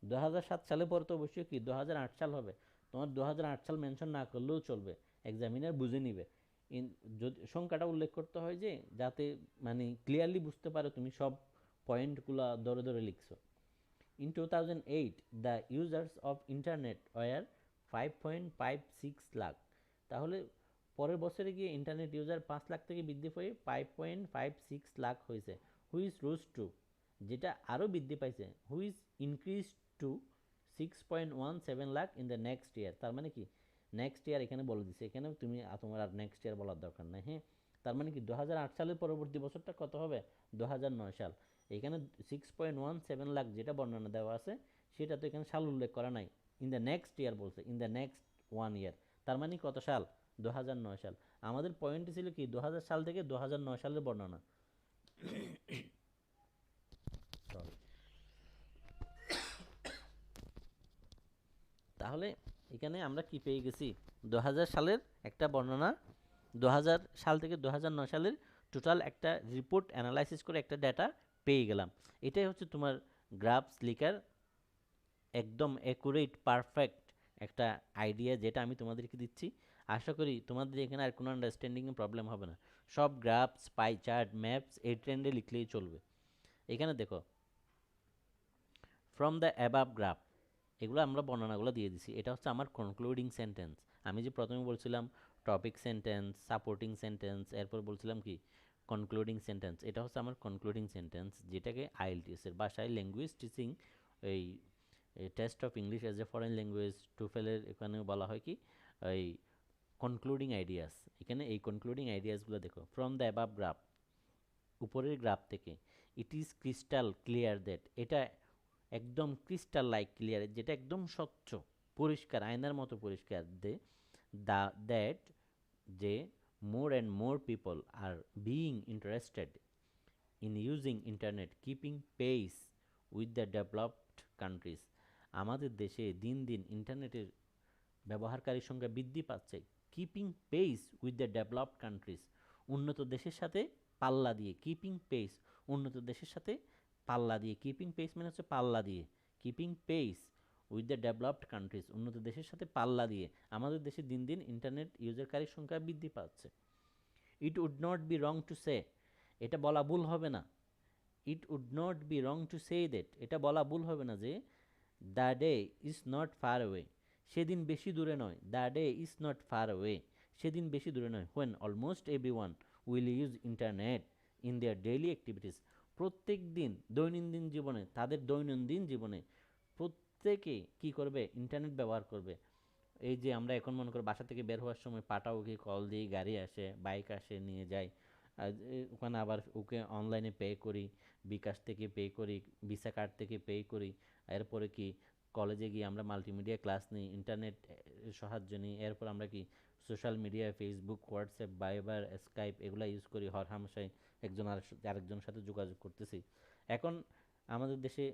Speaker 1: 2007 সালে পরে তো অবশ্যই কি 2008 সাল হবে, তোমার 2008 সাল মেনশন না করলেও চলবে, এক্সামিনার বুঝে নিবে। যদি সংখ্যাটা উল্লেখ করতে হয় যে যাতে মানে ক্লিয়ারলি বুঝতে পারো তুমি সব পয়েন্টগুলো ধরে ধরে লিখছো। In 2008 the users of internet were 5.56 lakh, তাহলে পরের বছরে গিয়ে ইন্টারনেট ইউজার 5 লাখ থেকে বৃদ্ধি পেয়ে 5.56 লাখ হয়েছে, হুইচ রোজ টু, যেটা আরও বৃদ্ধি পাইছে, which increase two 6.17 lakh in the next year, তার মানে কি নেক্সট ইয়ার এখানে বলে দিছে, এখানে তুমি তোমার আর নেক্সট ইয়ার বলার দরকার নাই। হ্যাঁ, তার মানে কি 2008 সালের পরবর্তী বছরটা কত হবে? 2009 সাল। এখানে 6.17 লাখ যেটা বর্ণনা দেওয়া আছে সেটা তো এখানে সাল উল্লেখ করা নাই। ইন দ্য নেক্সট ইয়ার বলছে, ইন দ্য নেক্সট 1 ইয়ার। তার মানে কত সাল? 2009 সাল। আমাদের পয়েন্ট ছিল কি 2000 সাল থেকে 2009 সালের বর্ণনা। Sorry. তাহলে এখানে আমরা কি পেয়ে গেছি? 2000 সালের একটা বর্ণনা, 2000 সাল থেকে 2009 সালের টোটাল একটা রিপোর্ট অ্যানালাইসিস করে একটা ডাটা পেয়ে গেলাম। এটাই হচ্ছে তোমার গ্রাফস লিখার একদম অ্যাকুরেট পারফেক্ট একটা আইডিয়া যেটা আমি তোমাদেরকে দিচ্ছি। আশা করি তোমাদের এখানে আর কোনো আন্ডারস্ট্যান্ডিংয়ে প্রবলেম হবে না। সব গ্রাফস, পাই চার্ট, ম্যাপস এই ট্রেন্ডে লিখলেই চলবে। এখানে দেখো, ফ্রম দ্য অ্যাবাভ গ্রাফ, এগুলো আমরা বর্ণনাগুলো দিয়ে দিছি। এটা হচ্ছে আমার কনক্লুডিং সেন্টেন্স। আমি যে প্রথমে বলছিলাম টপিক সেন্টেন্স, সাপোর্টিং সেন্টেন্স, এরপর বলছিলাম কি কনক্লুডিং সেন্টেন্স, এটা হচ্ছে আমার কনক্লুডিং সেন্টেন্স, যেটাকে আইএলটিএস এর ভাষায় ল্যাঙ্গুয়েজ টিচিং এই test of English as a foreign language টুফেলের এখানে বলা হয় কি এই কনক্লুডিং আইডিয়াস। এখানে এই কনক্লুডিং আইডিয়াসগুলো দেখো, ফ্রম দ্য অ্যাবাভ গ্রাফ, উপরের গ্রাফ থেকে, it is crystal clear that, এটা একদম ক্রিস্টাল লাইক ক্লিয়ার, যেটা একদম স্বচ্ছ পরিষ্কার, আয়নার মতো পরিষ্কার, দ্যাট যে more and more people are being interested in using internet keeping pace with the developed countries. আমাদের দেশে দিন দিন ইন্টারনেটের ব্যবহারকারীর সংখ্যা বৃদ্ধি পাচ্ছে। Keeping pace with the developed countries, উন্নত দেশের সাথে পাল্লা দিয়ে, কিপিং পেস উন্নত দেশের সাথে পাল্লা দিয়ে, কিপিং পেস মানে হচ্ছে পাল্লা দিয়ে, keeping pace with the developed countries, উন্নত দেশের সাথে পাল্লা দিয়ে আমাদের দেশে দিন দিন ইন্টারনেট ইউজারকারীর সংখ্যা বৃদ্ধি পাচ্ছে। It would not be wrong to say, এটা বলা ভুল হবে না, it would not be wrong to say that, এটা বলা ভুল হবে না যে the day is not far away, সেদিন বেশি দূরে নয়, the day is not far away, সেদিন বেশি দূরে নয়, when almost every one will use internet in their daily activities, প্রত্যেক দিন দৈনন্দিন জীবনে, তাদের দৈনন্দিন জীবনে প্রত্যেকে কি করবে? ইন্টারনেট ব্যবহার করবে। এই যে আমরা এখন মনে করি বাসা থেকে বের হওয়ার সময় পাটা ওকে কল দিই, গাড়ি আসে, বাইক আসে, নিয়ে যায়, আর ওখানে আবার ওকে অনলাইনে পে করি, বিকাশ থেকে পে করি, ভিসা কার্ড থেকে পে করি। এরপরে কি কলেজে গিয়ে আমরা মাল্টিমিডিয়া ক্লাস নিই, ইন্টারনেট সাহায্য নিই। এরপর আমরা কি social media, Facebook, WhatsApp, Viber, Skype এগুলো ইউজ করি, হরহামেশাই একজন আরেকজনের সাথে যোগাযোগ করতেছি। এখন আমাদের দেশে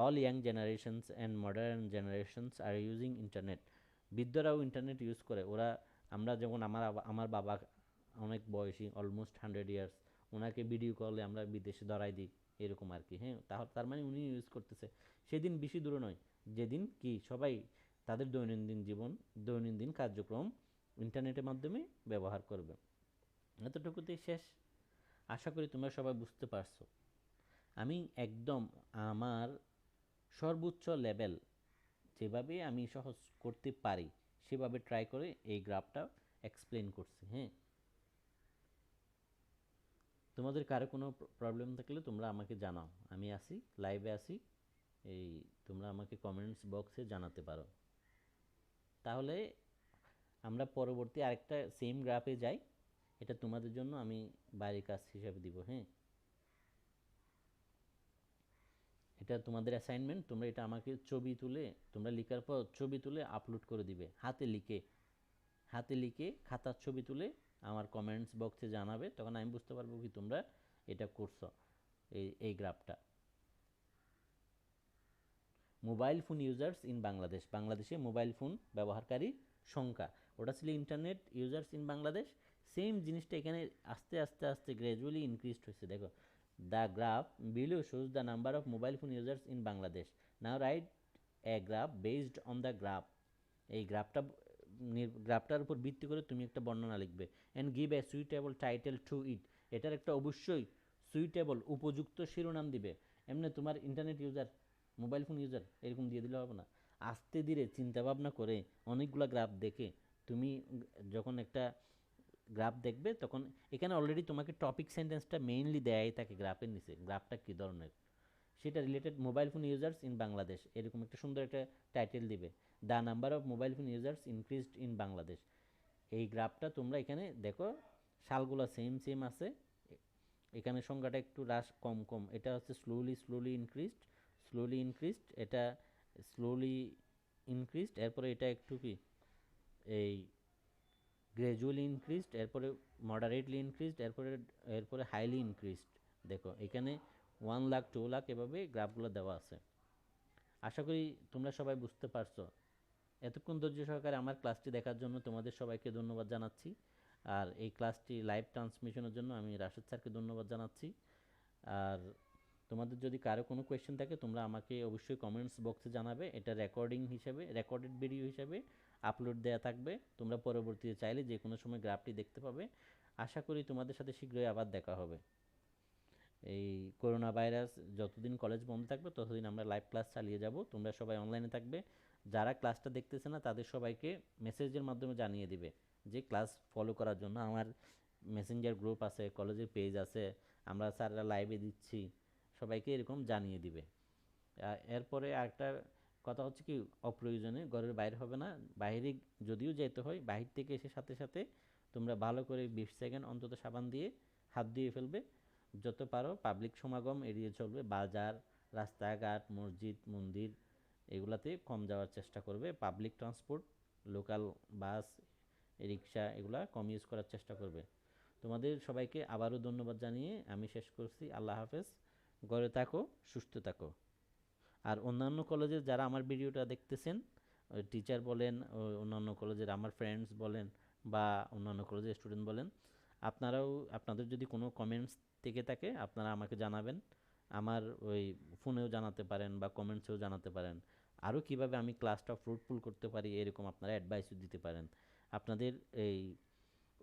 Speaker 1: all young generations and modern generations are using internet, বৃদ্ধরাও ইন্টারনেট ইউজ করে। ওরা, আমরা যেমন আমার বাবা অনেক বয়সী, অলমোস্ট 100 ইয়ার্স, ওনাকে ভিডিও কলে আমরা বিদেশে ধরাই দিই, এরকম আর কি। হ্যাঁ, তার মানে উনি ইউজ করতেছে। সেদিন বেশি দূরে নয় যেদিন কি সবাই তাদের দৈনন্দিন জীবন, দৈনন্দিন কার্যক্রম ইন্টারনেটের মাধ্যমে ব্যবহার করবে। এতটুকুতেই শেষ। আশা করি তোমরা সবাই বুঝতে পারছো। আমি একদম আমার সর্বোচ্চ লেভেল যেভাবে আমি সহজ করতে পারি সেভাবে ট্রাই করে এই গ্রাফটা এক্সপ্লেন করছি। হ্যাঁ, তোমাদের কারো কোনো প্রবলেম থাকলে তোমরা আমাকে জানাও, আমি আসি, লাইভে আসি, এই তোমরা আমাকে কমেন্টস বক্সে জানাতে পারো। তাহলে আমরা পরবর্তী আরেকটা সেম গ্রাফে যাই, এটা তোমাদের জন্য আমি বাইরের কাজ হিসাবে দিব। হ্যাঁ, এটা তোমাদের অ্যাসাইনমেন্ট, তোমরা এটা আমাকে ছবি তুলে, তোমরা লেখার পর ছবি তুলে আপলোড করে দিবে, হাতে লিখে, হাতে লিখে খাতার ছবি তুলে আমার কমেন্টস বক্সে জানাবে, তখন আমি বুঝতে পারবো কি তোমরা এটা করছো। এই গ্রাফটা mobile phone users in Bangladesh, বাংলাদেশে মোবাইল ফোন ব্যবহারকারী সংখ্যা, ওটা ছিল internet users in Bangladesh. Same জিনিসটা এখানে আস্তে আস্তে আস্তে গ্র্যাজুয়ালি ইনক্রিজড হয়েছে। দেখো, the graph below shows the number of mobile phone users in Bangladesh. Now write a graph based on the graph, এই গ্রাফটার উপর ভিত্তি করে তুমি একটা বর্ণনা লিখবে। And give a suitable title to it, এটার একটা অবশ্যই সুইটেবল উপযুক্ত শিরোনাম দিবে। এমনি তোমার internet user, mobile phone user এরকম দিয়ে দিলে হবে না। আস্তে ধীরে চিন্তা ভাবনা করে অনেকগুলো গ্রাফ দেখে তুমি যখন একটা গ্রাফ দেখবে, তখন এখানে অলরেডি তোমাকে টপিক সেন্টেন্সটা মেইনলি দেয়াই থাকে গ্রাফের নিচে, গ্রাফটা কী ধরনের সেটা related mobile phone users in Bangladesh, এরকম একটা সুন্দর একটা টাইটেল দিবে। The number of mobile phone users increased in Bangladesh. এই গ্রাফটা তোমরা এখানে দেখো, সালগুলো সেম সেম আছে। এখানে সংখ্যাটা একটু হ্রাস কম কম, এটা হচ্ছে স্লোলি ইনক্রিজড, এটা স্লোলি ইনক্রিজড, এরপরে এটা একটু কি এই গ্র্যাজুয়ালি ইনক্রিজড, এরপরে মডারেটলি ইনক্রিজড, এরপরে এরপরে হাইলি ইনক্রিজড। দেখো এখানে 1 লাখ 2 লাখ এভাবে গ্রাফগুলো দেওয়া আছে। আশা করি তোমরা সবাই বুঝতে পারছো। এতক্ষণ ধৈর্য সহকারে আমার ক্লাসটি দেখার জন্য তোমাদের সবাইকে ধন্যবাদ জানাচ্ছি। আর এই ক্লাসটি লাইভ ট্রান্সমিশনের জন্য আমি রাশেদ স্যারকে ধন্যবাদ জানাচ্ছি। আর তোমাদের যদি কারো কোনো কোয়েশ্চেন থাকে তোমরা আমাকে অবশ্যই কমেন্টস বক্সে জানাবে। এটা রেকর্ডেড ভিডিও হিসেবে আপলোড দেওয়া থাকবে, তোমরা পরবর্তীতে চাইলে যে কোনো সময় গ্রাফটি দেখতে পাবে। আশা করি তোমাদের সাথে শীঘ্রই আবার দেখা হবে। এই করোনা ভাইরাস যতদিন কলেজ বন্ধ থাকবে ততদিন আমরা লাইভ ক্লাস চালিয়ে যাব, তোমরা সবাই অনলাইনে থাকবে। যারা ক্লাসটা দেখতেছে না তাদের সবাইকে মেসেজের মাধ্যমে জানিয়ে দিবে যে ক্লাস ফলো করার জন্য। আমার মেসেঞ্জার গ্রুপ আছে, কলেজের পেজ আছে, আমরা স্যাররা লাইভে দিচ্ছি, সবাইকে এরকম জানিয়ে দিবে। এরপরে আরেকটা কথা হচ্ছে কি, অপ্রয়োজনে ঘরের বাইরে হবে না। বাইরে যদিও যেতে হয়, বাহির থেকে এসে সাথে সাথে তোমরা ভালো করে 20 সেকেন্ড অন্তত সাবান দিয়ে হাত দিয়ে ফেলবে। যত পারো পাবলিক সমাগম এড়িয়ে চলবে, বাজার, রাস্তাঘাট, মসজিদ, মন্দির এগুলাতে কম যাওয়ার চেষ্টা করবে। পাবলিক ট্রান্সপোর্ট, লোকাল বাস, রিক্সা এগুলা কম ইউজ করার চেষ্টা করবে। তোমাদের সবাইকে আবারও ধন্যবাদ জানিয়ে আমি শেষ করছি। আল্লাহ হাফেজ। ঘরে থাকো, সুস্থ থাকো। আর অন্যান্য কলেজের যারা আমার ভিডিওটা দেখতেছেন, টিচার বলেন, অন্যান্য কলেজের আমার ফ্রেন্ডস বলেন, বা অন্যান্য কলেজের স্টুডেন্ট বলেন, আপনারাও আপনাদের যদি কোনো কমেন্টস থেকে থাকে আপনারা আমাকে জানাবেন। আমার ওই ফোনেও জানাতে পারেন বা কমেন্টসেও জানাতে পারেন। আরও কিভাবে আমি ক্লাসটা ফ্রুটফুল করতে পারি এরকম আপনারা অ্যাডভাইসও দিতে পারেন। আপনাদের এই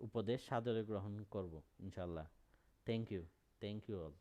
Speaker 1: উপদেশ সাদরে গ্রহণ করব ইনশাল্লাহ। Thank you. Thank you all.